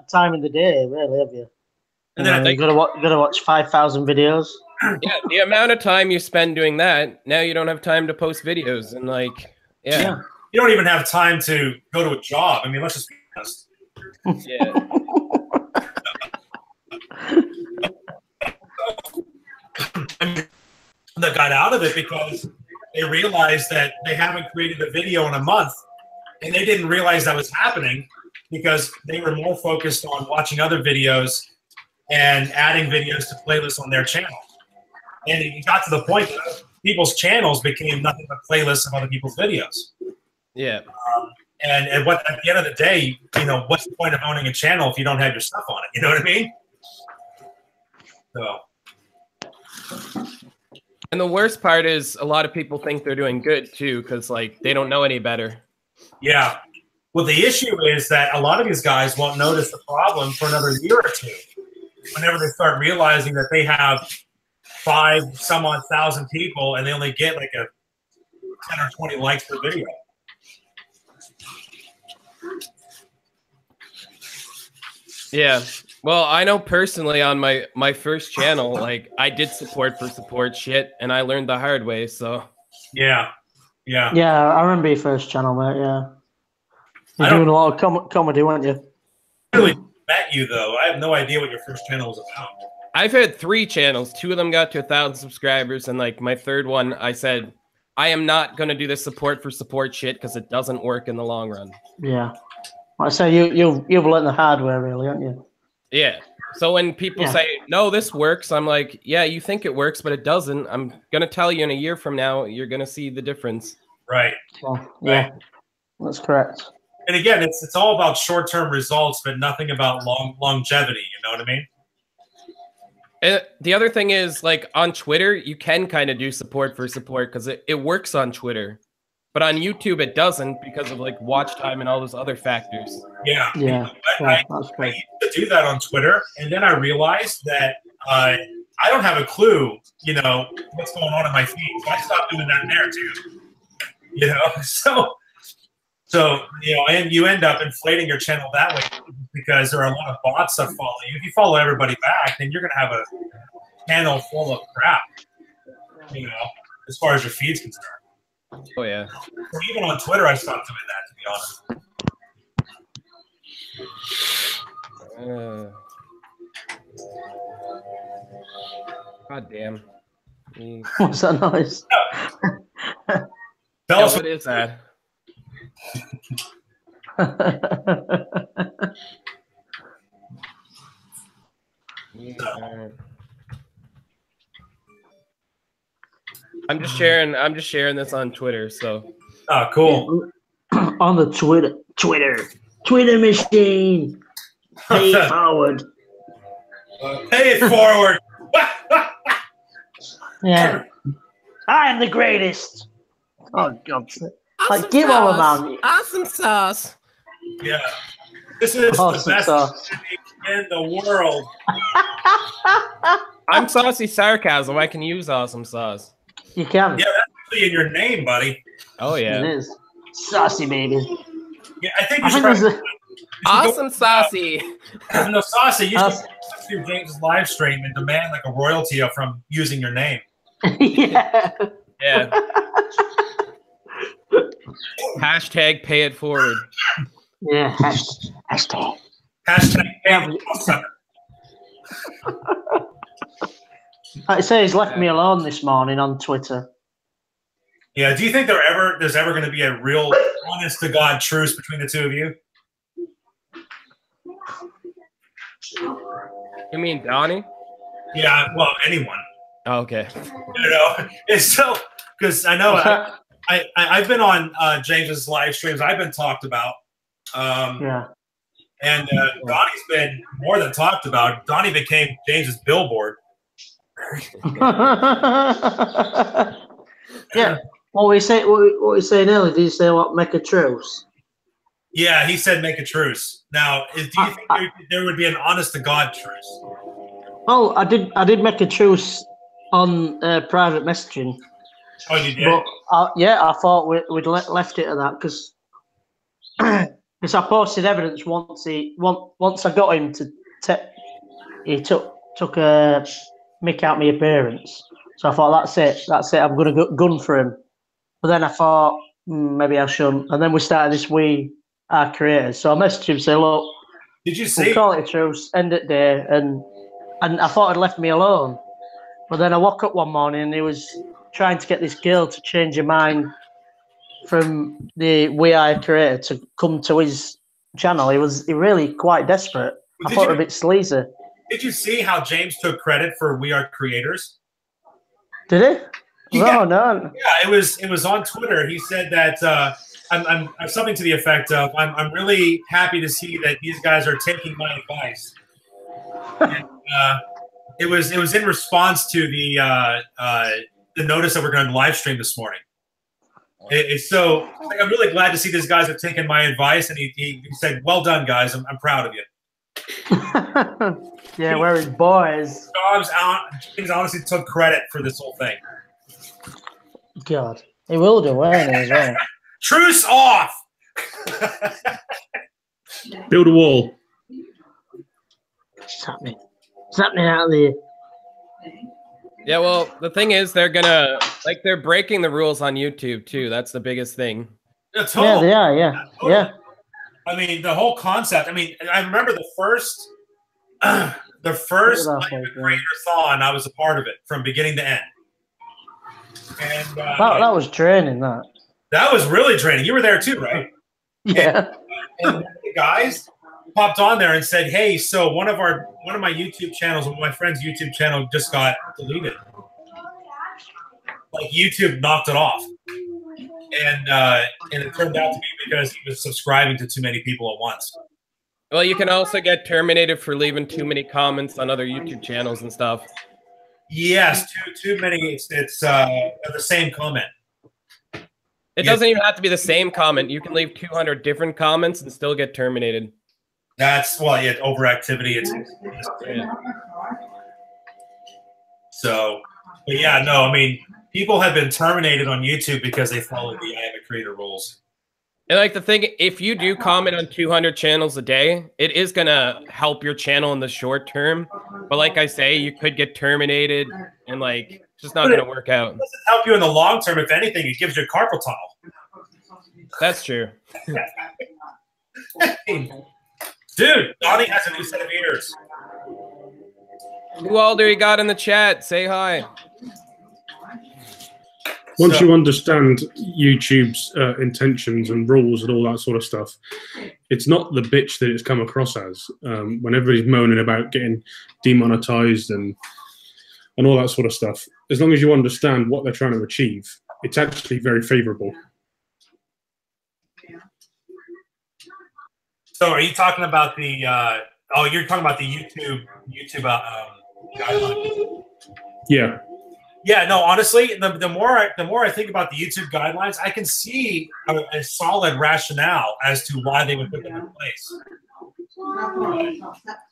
time in the day, really, have you? And then you got to watch 5,000 videos. Yeah, the amount of time you spend doing that, now you don't have time to post videos, and like, yeah. You don't even have time to go to a job. I mean, let's just be honest. Yeah. That got out of it because they realized that they haven't created a video in a month, and they didn't realize that was happening because they were more focused on watching other videos and adding videos to playlists on their channel. And it got to the point that people's channels became nothing but playlists of other people's videos. Yeah. And at the end of the day, what's the point of owning a channel if you don't have your stuff on it? You know what I mean? So. And the worst part is a lot of people think they're doing good too, because like they don't know any better. Yeah. Well, the issue is that a lot of these guys won't notice the problem for another year or two. Whenever they start realizing that they have 5,000 people and they only get like a 10 or 20 likes per video. Yeah. Well, I know personally on my first channel, like I did support for support shit, and I learned the hard way. So yeah. Yeah, I remember your first channel, mate. Yeah, you're doing a lot of comedy, weren't you? I really met you though. I have no idea what your first channel was about. I've had 3 channels. 2 of them got to 1,000 subscribers, and like my third one, I said I am not going to do this support for support shit because it doesn't work in the long run. Yeah, I say you've learned the hard way, really, haven't you? Yeah. So when people say, no, this works, I'm like, yeah, you think it works, but it doesn't. I'm going to tell you in a year from now, you're going to see the difference. Right. Well, yeah, that's correct. And again, it's all about short-term results, but nothing about longevity. You know what I mean? And the other thing is, like, on Twitter, you can kind of do support for support because it works on Twitter. But on YouTube, it doesn't because of, like, watch time and all those other factors. Yeah. Yeah. I used to do that on Twitter, and then I realized that I don't have a clue, you know, what's going on in my feed. So I stopped doing that there, too. You know? So you know, and you end up inflating your channel that way because there are a lot of bots that follow you. If you follow everybody back, then you're going to have a channel full of crap, you know, as far as your feed's concerned. Oh, yeah. So even on Twitter, I stopped doing that, to be honest. God damn. What's that noise? Tell us what is that? I'm just sharing this on Twitter, so. Oh, cool. On the Twitter machine. Pay it forward. Pay it forward. Yeah. I am the greatest. Oh, God. Awesome Like, give all a man. Awesome sauce. Yeah. This is Awesome the best sauce in the world. I'm saucy sarcasm. I can use awesome sauce. You can. Yeah, that's actually in your name, buddy. Oh, yeah. It is. Saucy, baby. Yeah, I think I think there's a... Awesome saucy. No, Saucy, you should do James' live stream and demand like a royalty from using your name. Yeah. Yeah. Hashtag pay it forward. Yeah. Hashtag. Hashtag pay it forward. Like I say, he's left me alone this morning on Twitter. Yeah, do you think there's ever going to be a real honest to God truce between the two of you? You mean Donnie? Yeah, well, anyone. Oh, okay. You know, it's so because I know I've been on James's live streams. I've been talked about. Yeah. And Donnie's been more than talked about. Donnie became James's billboard. Yeah. What we saying earlier? Did you say what? Make a truce? Yeah, he said make a truce. Now, do you think there would be an honest to God truce? Well, I did make a truce on private messaging. Oh, you did? But I thought we'd left it at that because I posted evidence once I got him to he took a mick out my appearance. So I thought that's it. I'm going to gun for him. But then I thought maybe I shouldn't. And then we started this our creators. So I messaged him say, look, did you see? We'll call it a truce, end it there, and I thought he'd left me alone. But then I woke up one morning and he was trying to get this girl to change her mind from the We Are creator to come to his channel. He really quite desperate. I thought it was a bit sleazy. Did you see how James took credit for We Are Creators? Did he? Yeah. No. Yeah, it was on Twitter. He said that I'm something to the effect of I'm really happy to see that these guys are taking my advice. And, it was in response to the notice that we're going to live stream this morning. So like, I'm really glad to see these guys have taken my advice, and he said, "Well done, guys. I'm proud of you." Yeah, we're his boys. James honestly took credit for this whole thing. God, he will do, won't he, as well? Truce off! Build a wall. What's happening? What's happening out there? Yeah, well, the thing is, they're breaking the rules on YouTube too. That's the biggest thing. Yeah, totally. They are. Yeah. Totally. Yeah. I mean, the whole concept. I mean, I remember the first creator-thon. I was a part of it from beginning to end. And that was draining. That was really draining. You were there too, right? Yeah. And the guys popped on there and said, "Hey, so one of my YouTube channels, one of my friend's YouTube channel, just got deleted. Like YouTube knocked it off." and it turned out to be because he was subscribing to too many people at once. Well, you can also get terminated for leaving too many comments on other YouTube channels and stuff. Yes, too many. It's the same comment. It doesn't even have to be the same comment. You can leave 200 different comments and still get terminated. That's overactivity. So, but yeah, no, I mean, people have been terminated on YouTube because they follow the I am a creator rules. And like the thing, if you do comment on 200 channels a day, it is going to help your channel in the short term. But like I say, you could get terminated and like, it's just not going to work out. It doesn't help you in the long term. If anything, it gives you a carpal tunnel. That's true. Dude, Donny has a new set of ears. Who all do you got in the chat? Say hi. Once you understand YouTube's intentions and rules and all that sort of stuff, it's not the bitch that it's come across as. When everybody's moaning about getting demonetized and all that sort of stuff, as long as you understand what they're trying to achieve, it's actually very favorable. So are you talking about the you're talking about the YouTube guidelines? Yeah. Yeah, no, honestly, the more I think about the YouTube guidelines, I can see a solid rationale as to why they would put them in place.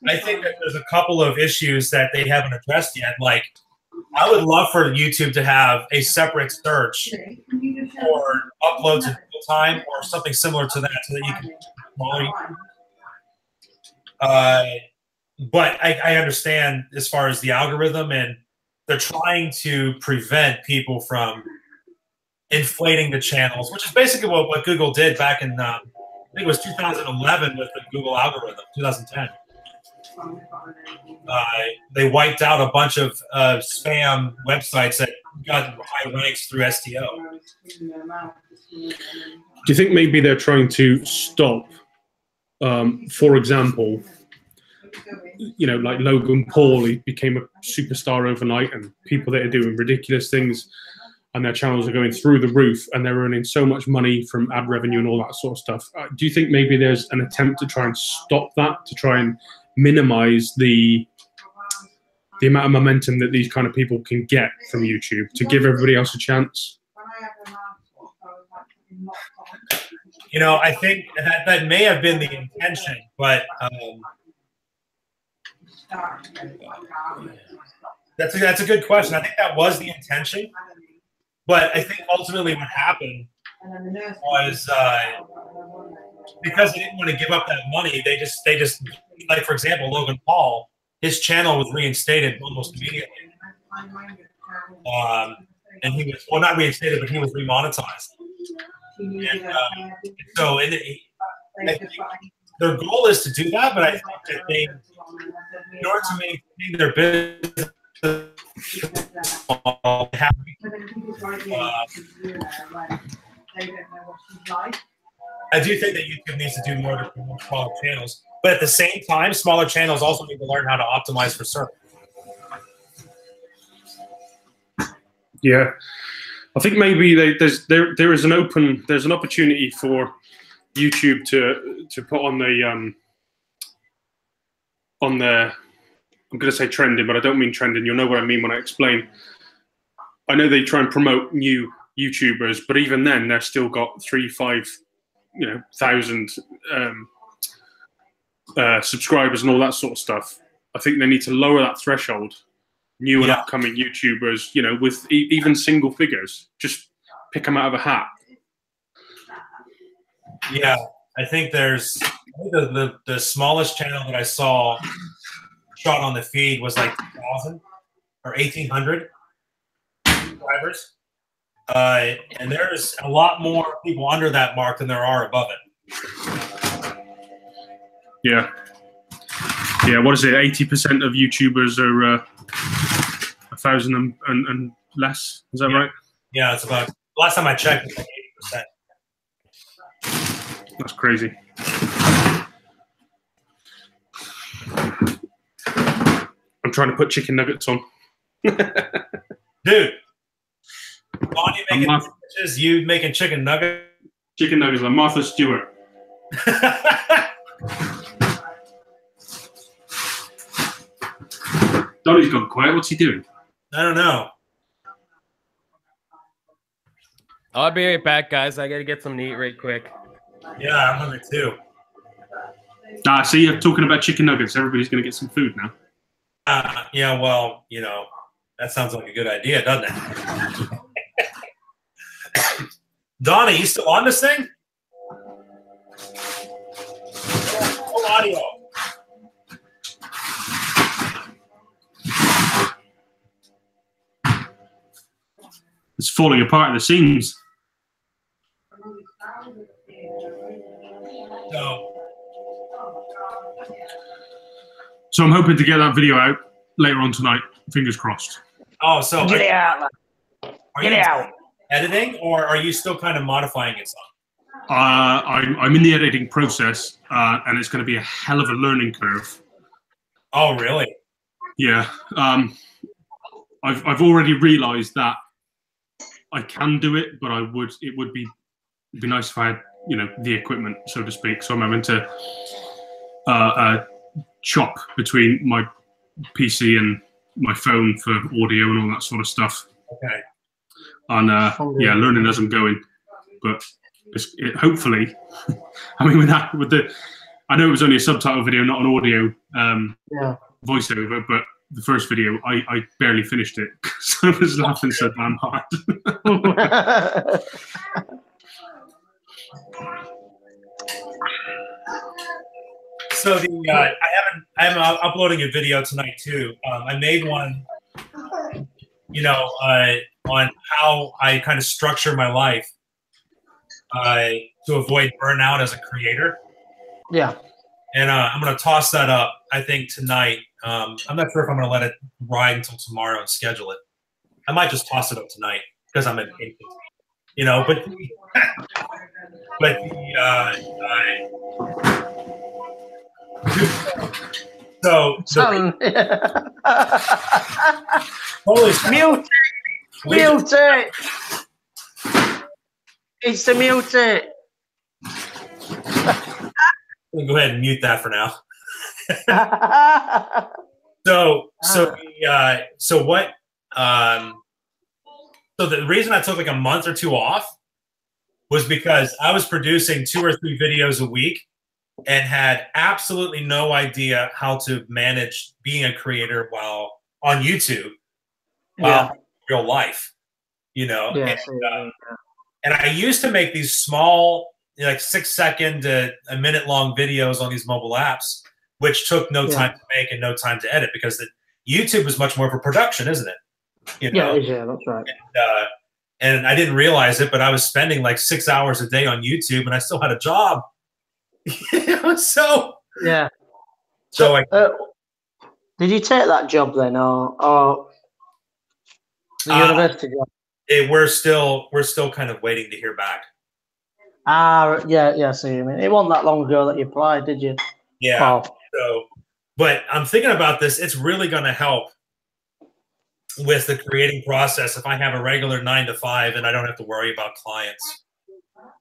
I think that there's a couple of issues that they haven't addressed yet. Like, I would love for YouTube to have a separate search for uploads in real time or something similar to that, so that you can follow. But I understand as far as the algorithm, and they're trying to prevent people from inflating the channels, which is basically what Google did back in, I think it was 2011 with the Google algorithm, 2010. They wiped out a bunch of spam websites that got high ranks through STO. Do you think maybe they're trying to stop, for example, like Logan Paul, he became a superstar overnight, and people that are doing ridiculous things and their channels are going through the roof and they're earning so much money from ad revenue and all that sort of stuff. Do you think maybe there's an attempt to try and stop that, to try and minimize the amount of momentum that these kind of people can get from YouTube, to give everybody else a chance? I think that may have been the intention, but that's a good question. I think that was the intention, but I think ultimately what happened was because they didn't want to give up that money, they just like, for example, Logan Paul, his channel was reinstated almost immediately, and he was, well, not reinstated, but he was remonetized. And so I think their goal is to do that, but I think that they, in order to maintain their business, I do think that YouTube needs to do more to promote smaller channels, but at the same time, smaller channels also need to learn how to optimize for search. Yeah, I think maybe there is an opportunity for YouTube to put on the I'm going to say trending, but I don't mean trending. You'll know what I mean when I explain. I know they try and promote new YouTubers, but even then, they've still got 3,000 subscribers and all that sort of stuff. I think they need to lower that threshold. New and upcoming YouTubers, with even single figures, just pick them out of a hat. Yeah, I think there's the smallest channel that I saw shot on the feed was like 2,000 or 1,800 subscribers, and there's a lot more people under that mark than there are above it. Yeah. What is it? 80% of YouTubers are 1,000 and less. Is that right? Yeah, it's about, last time I checked, it's like 80%. That's crazy. I'm trying to put chicken nuggets on. Dude, Donnie making sandwiches, you making chicken nuggets. Chicken nuggets. I'm Martha Stewart. Donnie's gone quiet. What's he doing? I don't know. I'll be right back, guys. I gotta get something to eat right quick. Yeah, I'm hungry too. See, you're talking about chicken nuggets. Everybody's gonna get some food now. Yeah, well, you know, that sounds like a good idea, doesn't it? Donnie, you still on this thing? Full audio. It's falling apart at the seams. So I'm hoping to get that video out later on tonight. Fingers crossed. Oh, so get it out. Get it out. Editing, or are you still kind of modifying it some? I'm in the editing process, and it's going to be a hell of a learning curve. Oh, really? Yeah. I've already realised that I can do it, but it would be nice if I had, you know, the equipment, so to speak. So I'm having to chop between my PC and my phone for audio and all that sort of stuff. Okay. And yeah, learning as I'm going. But hopefully, I mean, I know it was only a subtitle video, not an audio voiceover, but the first video, I barely finished it because I was laughing so damn hard. So I haven't uploading a video tonight too. I made one, you know, on how I kind of structure my life to avoid burnout as a creator. Yeah. And I'm going to toss that up, I think, tonight. I'm not sure if I'm going to let it ride until tomorrow and schedule it. I might just toss it up tonight because I'm impatient, you know. But so holy mute it. It's a mute it. Go ahead and mute that for now. So the reason I took like a month or two off was because I was producing 2 or 3 videos a week and had absolutely no idea how to manage being a creator while on YouTube, while in real life, you know. And I used to make these small, like 6-second to a minute-long videos on these mobile apps, which took no time to make and no time to edit because YouTube is much more of a production, isn't it? You know? Yeah, that's right. And I didn't realize it, but I was spending like 6 hours a day on YouTube, and I still had a job. So yeah. So did you take that job then, or the university job? We're still kind of waiting to hear back. Yeah. So you mean it wasn't that long ago that you applied, did you? Yeah. So, but I'm thinking about this. It's really going to help with the creating process if I have a regular 9 to 5 and I don't have to worry about clients.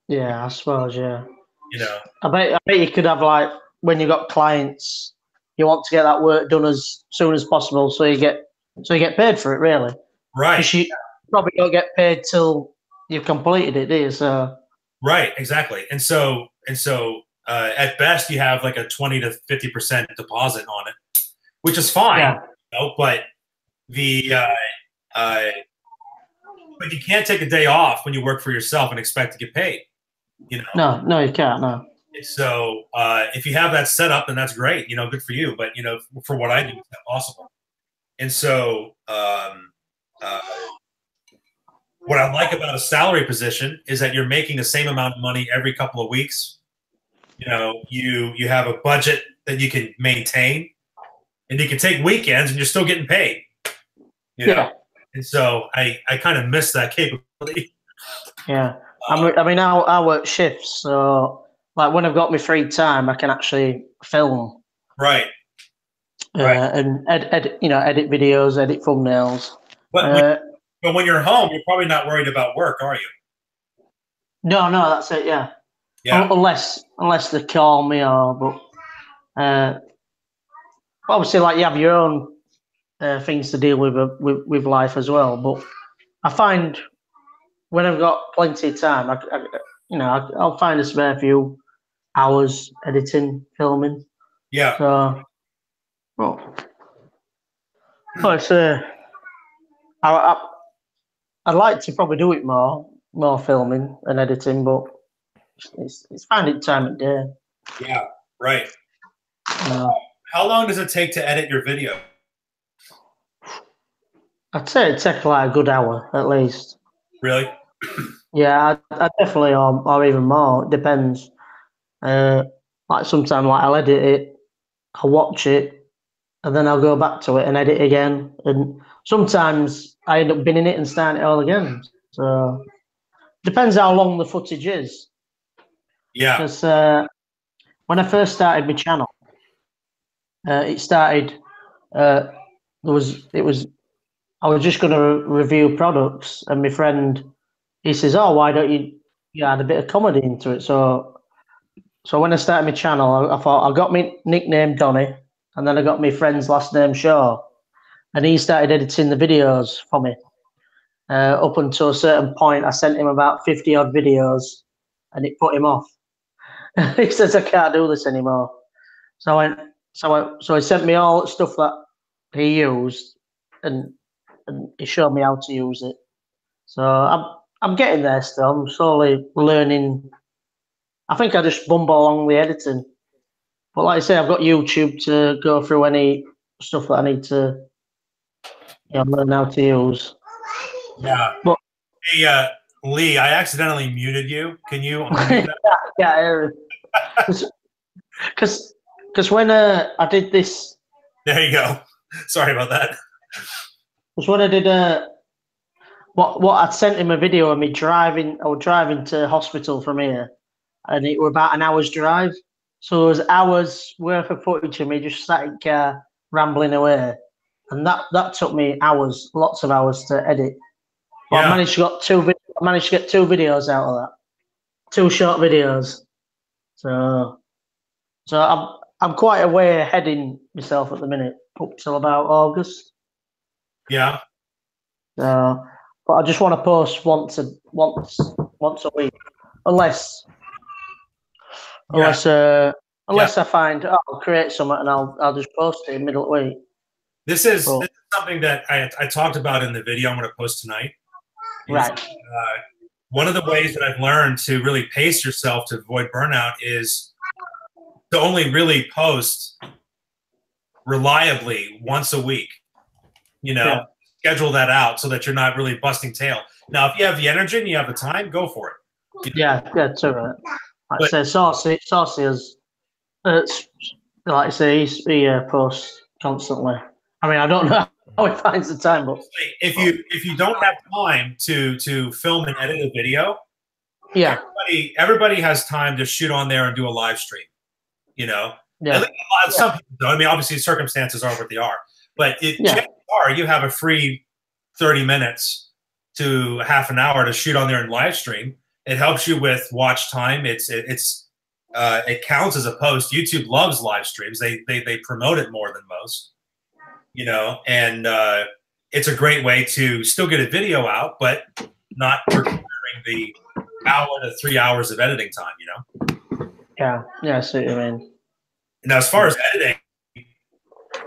Yeah, I suppose. Yeah. You know, I bet you could have, like, when you got clients, you want to get that work done as soon as possible, so you get paid for it, really. Right. You probably don't get paid till you've completed it, do you? So. Right. Exactly. And so at best you have like a 20 to 50% deposit on it, which is fine. Yeah. You know, but but you can't take a day off when you work for yourself and expect to get paid. You know. No, you can't. No. So if you have that set up, then that's great. You know, good for you. But you know, for what I do, it's not possible. And so, what I like about a salary position is that you're making the same amount of money every couple of weeks. You know, you have a budget that you can maintain, and you can take weekends, and you're still getting paid. You know, and so I kind of miss that capability. Yeah. I mean, I work shifts, so like when I've got my free time, I can actually film, right, and edit videos, edit thumbnails. But But when you're home, you're probably not worried about work, are you? No, that's it. Yeah. Yeah. Unless they call me but obviously, like you have your own things to deal with life as well. But I find when I've got plenty of time, I'll find a spare few hours editing, filming. Yeah. So, it's I'd like to probably do it more filming and editing, but it's finding time of day. Yeah. Right. How long does it take to edit your video? I'd say it'd take like a good hour at least. Really? Yeah, I definitely, or even more. It depends. Like sometimes, like I'll edit it, I'll watch it, and then I'll go back to it and edit again. And sometimes I end up binning it and starting it all again. So depends how long the footage is. Yeah. Because when I first started my channel, it started. I was just going to review products, and my friend, he says, "Oh, why don't you add a bit of comedy into it?" So when I started my channel, I thought I got my nickname Donny, and then I got my friend's last name Shaw, and he started editing the videos for me. Up until a certain point, I sent him about 50 odd videos, and it put him off. He says, "I can't do this anymore." So he sent me all the stuff that he used, and he showed me how to use it. So I'm getting there still. I'm slowly learning. I think I just bumble along the editing. But like I say, I've got YouTube to go through any stuff that I need to learn how to use. Yeah. But, hey, Lee, I accidentally muted you. Can you unmute that? Yeah. Because when I did this... There you go. Sorry about that. Because when I did... what I'd sent him a video of me driving... I was driving to hospital from here. And it was about an hour's drive. So it was hours worth of footage of me just sat in car rambling away. And that took me hours, lots of hours to edit. But Yeah. I managed to get 2 videos out of that. 2 short videos. So I'm quite a way ahead in myself at the minute, up till about August. Yeah. So, but I just want to post once a week, unless I find I'll create something and I'll just post it in the middle of the week. This is something that I talked about in the video I'm going to post tonight. Right. One of the ways that I've learned to really pace yourself to avoid burnout is to only really post reliably once a week. Schedule that out so that you're not really busting tail. Now, if you have the energy and you have the time, go for it. Yeah, true. Like I say, Saucy is, like I say, he posts constantly. I mean, I don't know how he finds the time, but if you don't have time to film and edit a video, yeah, everybody has time to shoot on there and do a live stream. Yeah. Some people don't. I mean, obviously circumstances are what they are, but you have a free 30 minutes to half an hour to shoot on there and live stream. It helps you with watch time. It counts as a post. YouTube loves live streams. They promote it more than most. And it's a great way to still get a video out, but not requiring the hour to 3 hours of editing time. Yeah, I see what you mean. Now, as far as editing,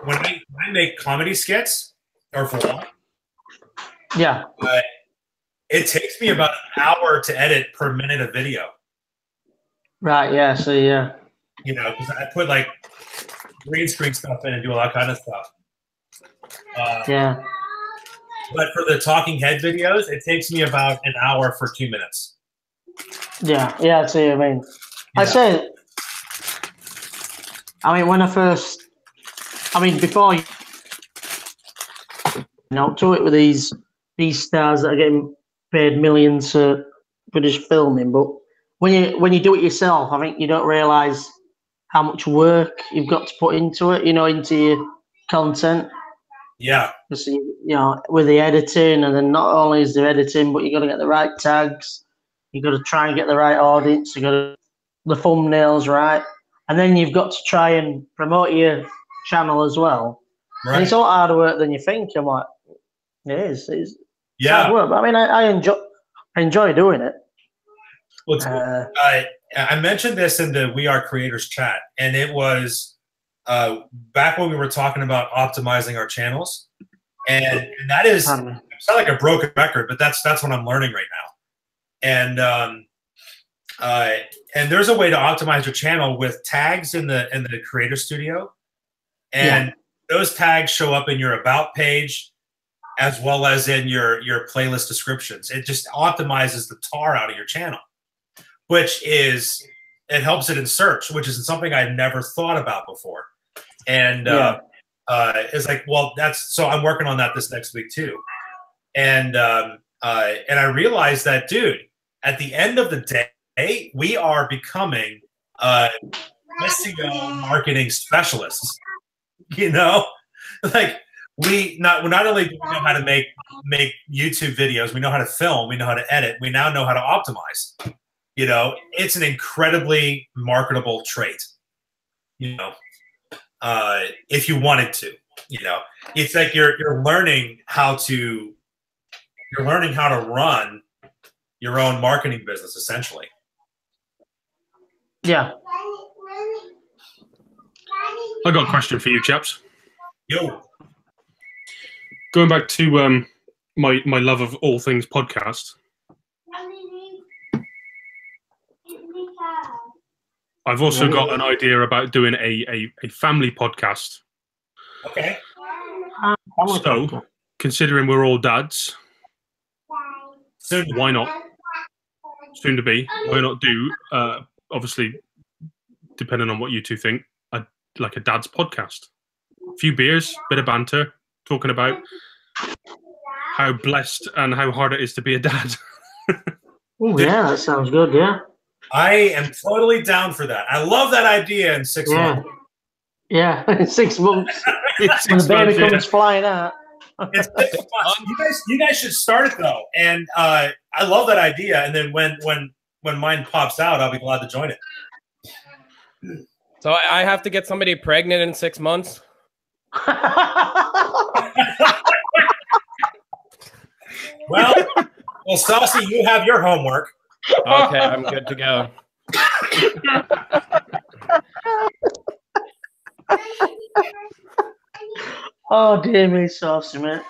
when I make comedy skits or vlog, it takes me about an hour to edit per minute of video. Right. Yeah. So yeah. Because I put like green screen stuff in and do all that kind of stuff. Yeah. But for the talking head videos, it takes me about an hour for 2 minutes. Yeah. I see what you mean. Yeah. Before to it with these stars that are getting paid millions for just filming, but when you do it yourself, I think you don't realise how much work you've got to put into it, into your content. Yeah. You know, with the editing, and then not only is there editing, but you got to get the right tags. You got to try and get the right audience. You got to the thumbnails right, and then you've got to try and promote your channel as well. Right. And it's a lot harder work than you think. I'm like, it is. It's hard work, but I mean, I enjoy doing it. Well, I mentioned this in the We Are Creators chat, and it was back when we were talking about optimizing our channels, and that is it's not like a broken record, but that's what I'm learning right now. And there's a way to optimize your channel with tags in the Creator Studio, and those tags show up in your About page as well as in your playlist descriptions. It just optimizes the tar out of your channel, it helps it in search, which is something I'd never thought about before. And it's like, well, so I'm working on that this next week too. And I realized that, dude, at the end of the day, we are becoming SEO marketing specialists. You know, like not only do we know how to make YouTube videos, we know how to film, we know how to edit, we now know how to optimize. You know, it's an incredibly marketable trait. You know, if you wanted to, you know, it's like you're learning how to run your own marketing business, essentially. Yeah. I got a question for you, chaps. Yo. Going back to my love of all things podcast. I've also got an idea about doing a family podcast. Okay. So, considering we're all dads, why not? Soon to be. Why not do? Obviously, depending on what you two think, like a dad's podcast. A few beers, bit of banter, talking about how blessed and how hard it is to be a dad. Oh yeah, that sounds good. Yeah. I am totally down for that. I love that idea in 6 months. Yeah, in 6 months. When the baby comes flying out. It's 6 months. You guys should start it though. And I love that idea. And then when mine pops out, I'll be glad to join it. So I have to get somebody pregnant in 6 months? Well, Saucy, you have your homework. Okay, I'm good to go. Oh, dear me, Saucy, man.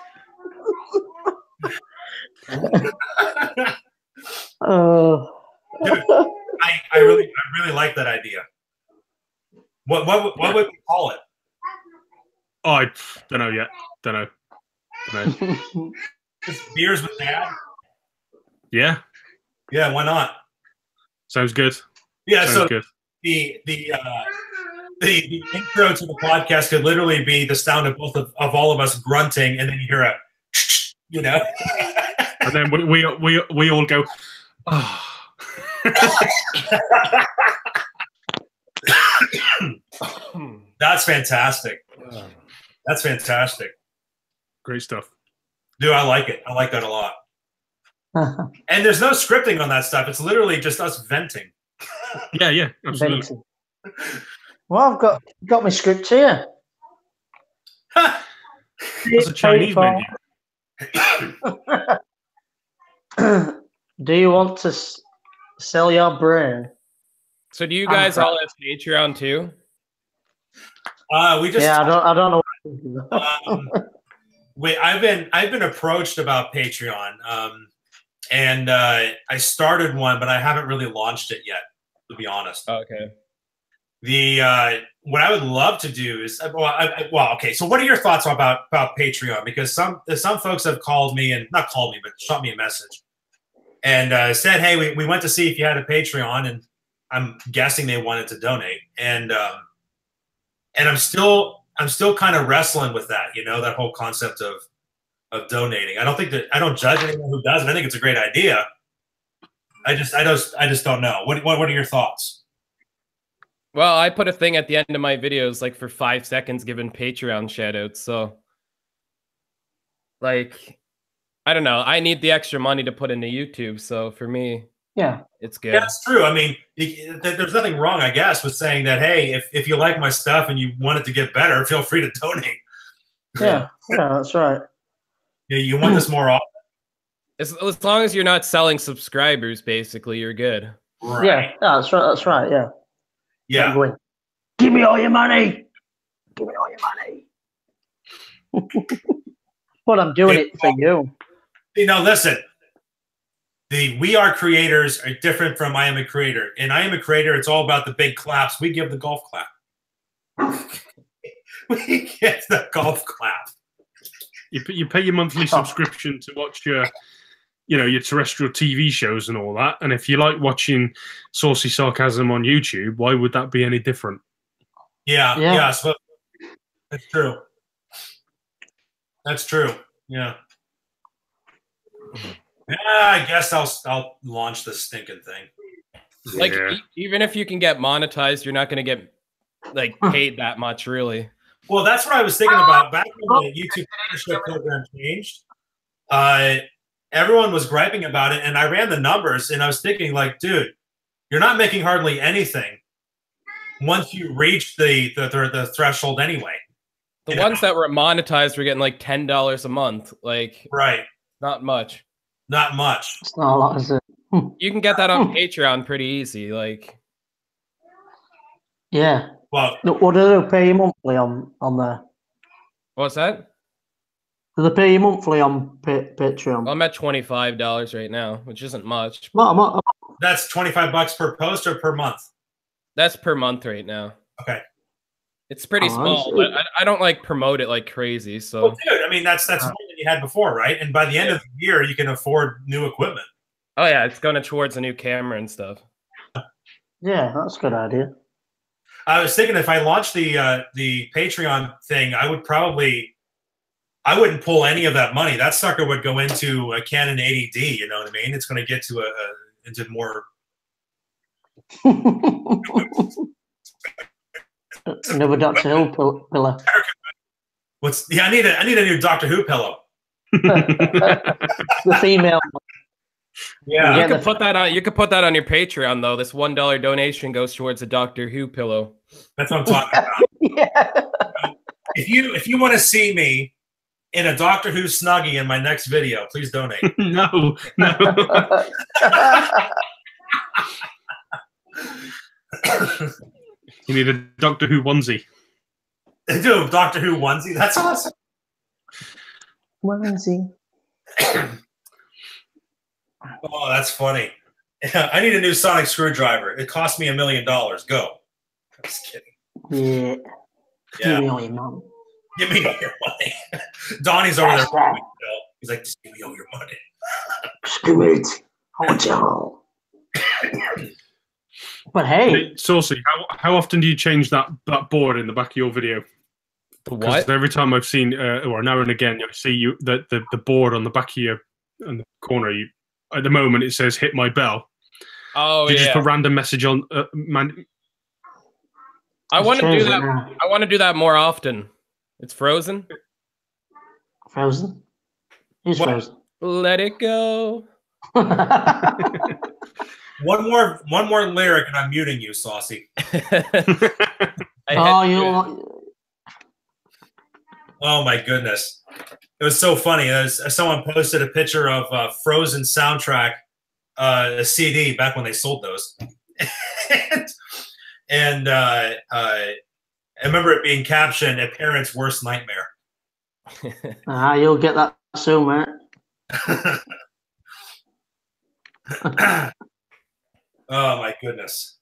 Dude, I really like that idea. What would we call it? Oh, I don't know yet. Don't know. Just beers with Dad. Yeah. Yeah, why not? Sounds good. Yeah, Sounds so good. The intro to the podcast could literally be the sound of both of all of us grunting, and then you hear a, you know, and then we all go, oh. That's fantastic. That's fantastic. Great stuff. Dude, I like it. I like that a lot. And there's no scripting on that stuff. It's literally just us venting. Yeah, absolutely. Well, I've got my script here. That's a Chinese menu. Do you want to sell your brain? So do you guys all have Patreon too? We just I don't know. I've been approached about Patreon, and I started one, but I haven't really launched it yet, to be honest. Okay. What I would love to do is okay. So what are your thoughts about Patreon? Because some folks have called me, and not called me, but shot me a message and said, "Hey, we went to see if you had a Patreon," and I'm guessing they wanted to donate, and I'm still kind of wrestling with that, you know, that whole concept of donating. I don't judge anyone who does it. I think it's a great idea. I just don't know. What are your thoughts? Well, I put a thing at the end of my videos, like for 5 seconds, giving Patreon shoutouts. So like, I don't know. I need the extra money to put into YouTube, so for me, yeah, it's good. Yeah, it's true. I mean, there's nothing wrong, I guess, with saying that, hey, if you like my stuff and you want it to get better, feel free to donate. Yeah, that's right. Yeah, you want this more often. As long as you're not selling subscribers, basically, you're good. Right. Yeah, that's right. That's right. Yeah. Yeah. Going, give me all your money. Give me all your money. But I'm doing it for you. You know, listen. The We Are Creators are different from I Am a Creator. In I Am a Creator, it's all about the big claps. We give the golf clap. We get the golf clap. You pay your monthly subscription to watch your terrestrial TV shows and all that. And if you like watching saucy sarcasm on YouTube, why would that be any different? Yeah. So that's true. That's true. Yeah. Yeah, I guess I'll launch this stinking thing. Like, even if you can get monetized, you're not going to get like paid that much, really. Well, that's what I was thinking about back when the YouTube partnership program changed. Everyone was griping about it, and I ran the numbers, and I was thinking, like, dude, you're not making hardly anything once you reach the threshold anyway. The ones that were monetized were getting like $10 a month. Like, right. Not much. Not much. It's not a lot, is it? You can get that on Patreon pretty easy. Like, yeah. Well, what do they pay you monthly on there? What's that? Do they pay you monthly on Patreon? I'm at $25 right now, which isn't much. That's $25 per post or per month? That's per month right now. Okay. It's pretty small, but I don't like promote it like crazy. So, well, dude, I mean, that's more than you had before, right? And by the end of the year, you can afford new equipment. Oh yeah, it's going towards a new camera and stuff. Yeah, that's a good idea. I was thinking if I launched the Patreon thing, I wouldn't pull any of that money. That sucker would go into a Canon 80D. You know what I mean? It's going to get to into more. Another Doctor Who pillow. I need a new Doctor Who pillow. The female. Yeah, you could put that on. You could put that on your Patreon though. This $1 donation goes towards a Doctor Who pillow. That's what I'm talking about. Yeah. If you want to see me in a Doctor Who snuggie in my next video, please donate. No. You need a Doctor Who onesie. Do Doctor Who onesie? That's awesome. Onesie. Oh, that's funny. I need a new sonic screwdriver. It cost me $1 million. Go. I'm just kidding. Yeah. Give me all your money. Give me all your money. Donnie's over there. Right. He's like, just give me all your money. Screw it. I want you all. But hey, Saucy, how often do you change that board in the back of your video? The what? Every time I've seen, or now and again, I see the board on the back of your in the corner. At the moment, it says "hit my bell." Oh, you just put random message on. I want to do that. I want to do that more often. It's frozen. Frozen. Who's frozen? Let it go. One more lyric, and I'm muting you, Saucy. Oh my goodness, it was so funny. Someone posted a picture of Frozen soundtrack, a CD back when they sold those, and I remember it being captioned "A Parent's Worst Nightmare." You'll get that soon, mate. Oh my goodness!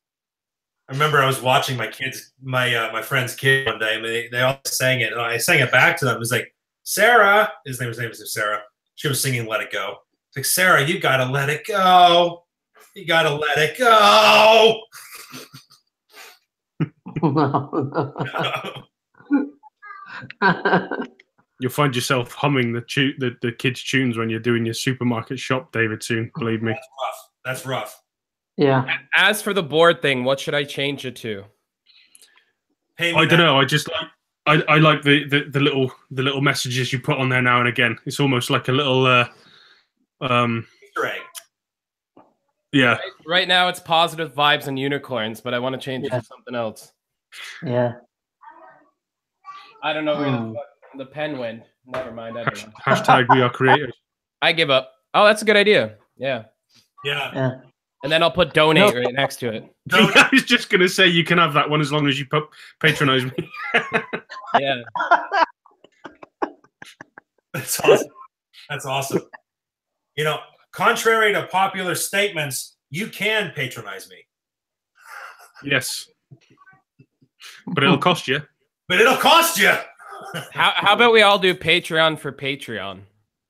I remember I was watching my kids, my friend's kid one day, and they all sang it, and I sang it back to them. It was like, Sarah, his name was Sarah. She was singing "Let It Go." It's like, Sarah, you gotta let it go. You gotta let it go. You'll find yourself humming the kids' tunes when you're doing your supermarket shop, David. Soon, believe me. That's rough. Yeah. As for the board thing, what should I change it to? I don't know. I I like the little messages you put on there now and again. It's almost like a little Easter egg. Yeah. Right now it's positive vibes and unicorns, but I want to change it to something else. Yeah. I don't know where the fuck the pen went. Never mind. I don't know. Hashtag we are creators. I give up. Oh, that's a good idea. Yeah. Yeah. And then I'll put donate right next to it. I was just going to say you can have that one as long as you patronize me. Yeah. That's awesome. That's awesome. You know, contrary to popular statements, you can patronize me. Yes. But it'll cost you. But it'll cost you. How about we all do Patreon for Patreon?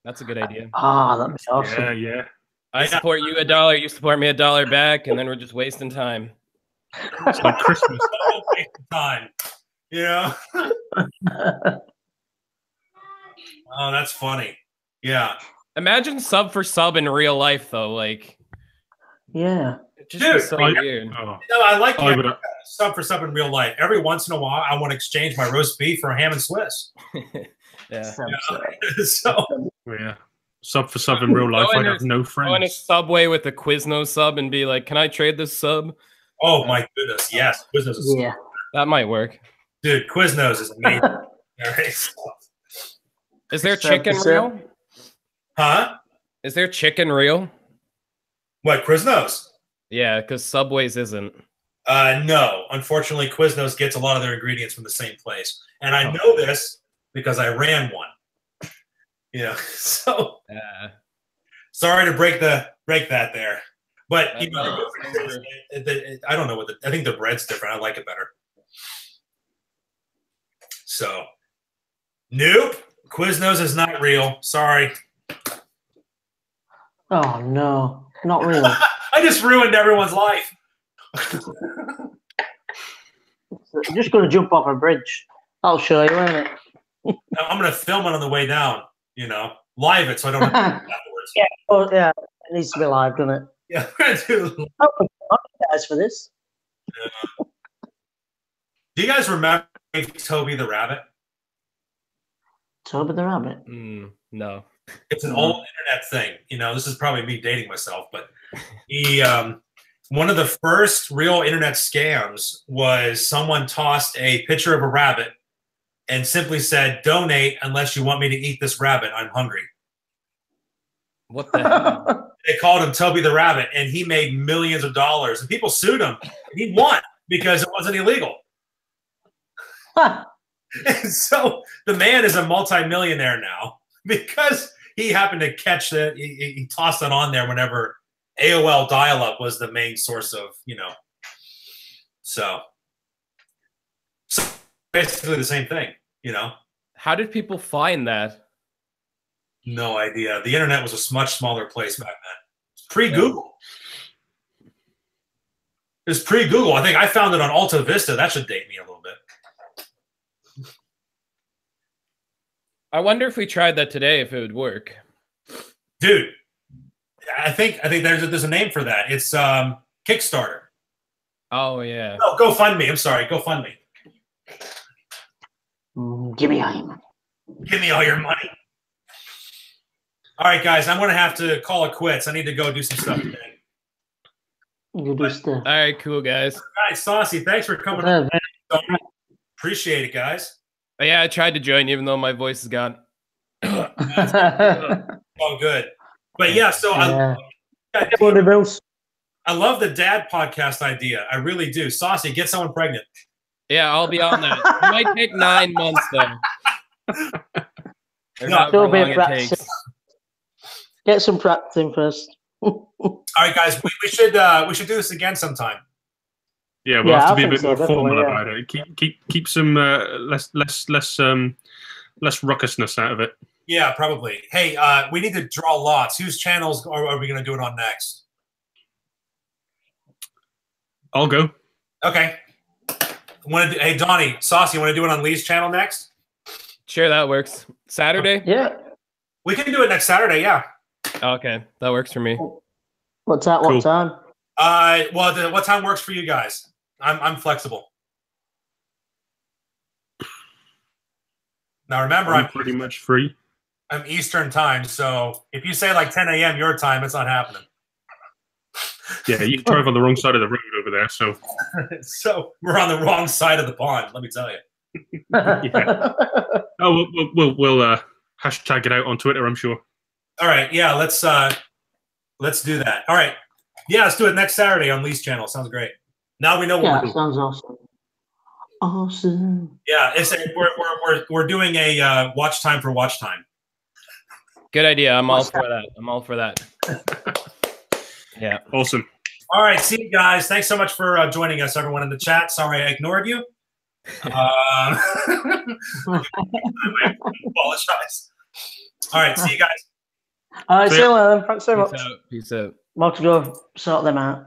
That's a good idea. Ah, that'd be awesome. Yeah, yeah. I support you $1, you support me $1 back, and then we're just wasting time. It's like Christmas. Time. You know? Oh, that's funny. Yeah. Imagine sub for sub in real life, though. Like, yeah. It just be so weird. No, I like sub for sub in real life. Every once in a while, I want to exchange my roast beef for a ham and Swiss. Yeah. So, yeah. Sub for sub in real life, I'd have no friends. Go in a Subway with a Quiznos sub and be like, can I trade this sub? Oh, my goodness. Yes. Quiznos is that might work. Dude, Quiznos is amazing. Is there chicken real? Huh? Is there chicken real? What, Quiznos? Yeah, because Subway's isn't. No. Unfortunately, Quiznos gets a lot of their ingredients from the same place. And I know this because I ran one. You know, so sorry to break that there. But you know, I don't know what I think the bread's different. I like it better. So nope. Quiznos is not real. Sorry. Oh no, not real. I just ruined everyone's life. I'm just going to jump off a bridge. I'll show you, won't it? I'm going to film it on the way down. You know, live it so I don't have to do it afterwards. Yeah, oh, yeah, it needs to be live, doesn't it? Yeah, we're going to do. Guys, for this. Do you guys remember Toby the Rabbit? Toby the Rabbit? No. It's an old internet thing. You know, this is probably me dating myself, but he, one of the first real internet scams was someone tossed a picture of a rabbit and simply said, donate unless you want me to eat this rabbit. I'm hungry. What the hell? They called him Toby the Rabbit, and he made millions of dollars. And people sued him. And he won because it wasn't illegal. And so the man is a multimillionaire now because he happened to catch he tossed it on there whenever AOL dial-up was the main source of, you know. So basically the same thing, you know. How did people find that? No idea. The internet was a much smaller place back then. It's pre-Google. It was pre-Google. I think I found it on Alta Vista. That should date me a little bit. I wonder if we tried that today, if it would work. Dude, I think there's a name for that. It's Kickstarter. Oh yeah. No, GoFundMe. I'm sorry, GoFundMe. Give me all your money. Give me all your money. All right, guys, I'm going to have to call it quits. I need to go do some stuff today. You do stuff. All right, cool, guys. All right, Saucy, thanks for coming on. Appreciate it, guys. Yeah, I tried to join even though my voice is gone. All good. But yeah, so I love the dad podcast idea. I really do. Saucy, get someone pregnant. Yeah, I'll be on that. It might take 9 months though. Still be practicing. Get some practicing first. All right, guys, we should do this again sometime. Yeah, we'll have to be a bit more formal about it. Keep some less ruckusness out of it. Yeah, probably. Hey, we need to draw lots. Whose channels are we going to do it on next? I'll go. Okay. Hey, Donnie, Saucy, you want to do it on Lee's channel next? Sure, that works. Saturday? Yeah. We can do it next Saturday, yeah. Okay, that works for me. What's that? Cool. What time? Well, what time works for you guys? I'm flexible. Now remember, I'm pretty much free. I'm Eastern time, so if you say like 10 a.m. your time, it's not happening. Yeah, you drive on the wrong side of the road over there, so. So we're on the wrong side of the pond. Let me tell you. Yeah. Oh, we'll hashtag it out on Twitter, I'm sure. All right, yeah, let's do that. All right, yeah, let's do it next Saturday on Lee's channel. Sounds great. Now we know what we're doing. Sounds awesome. Awesome. Yeah, we're doing a watch time for watch time. Good idea. I'm all for that. I'm all for that. Yeah. Awesome. All right, see you guys. Thanks so much for joining us, everyone in the chat. Sorry I ignored you. I apologize. All right, see you guys. All right, see you later. Thanks so much. Peace out. More to go sort them out.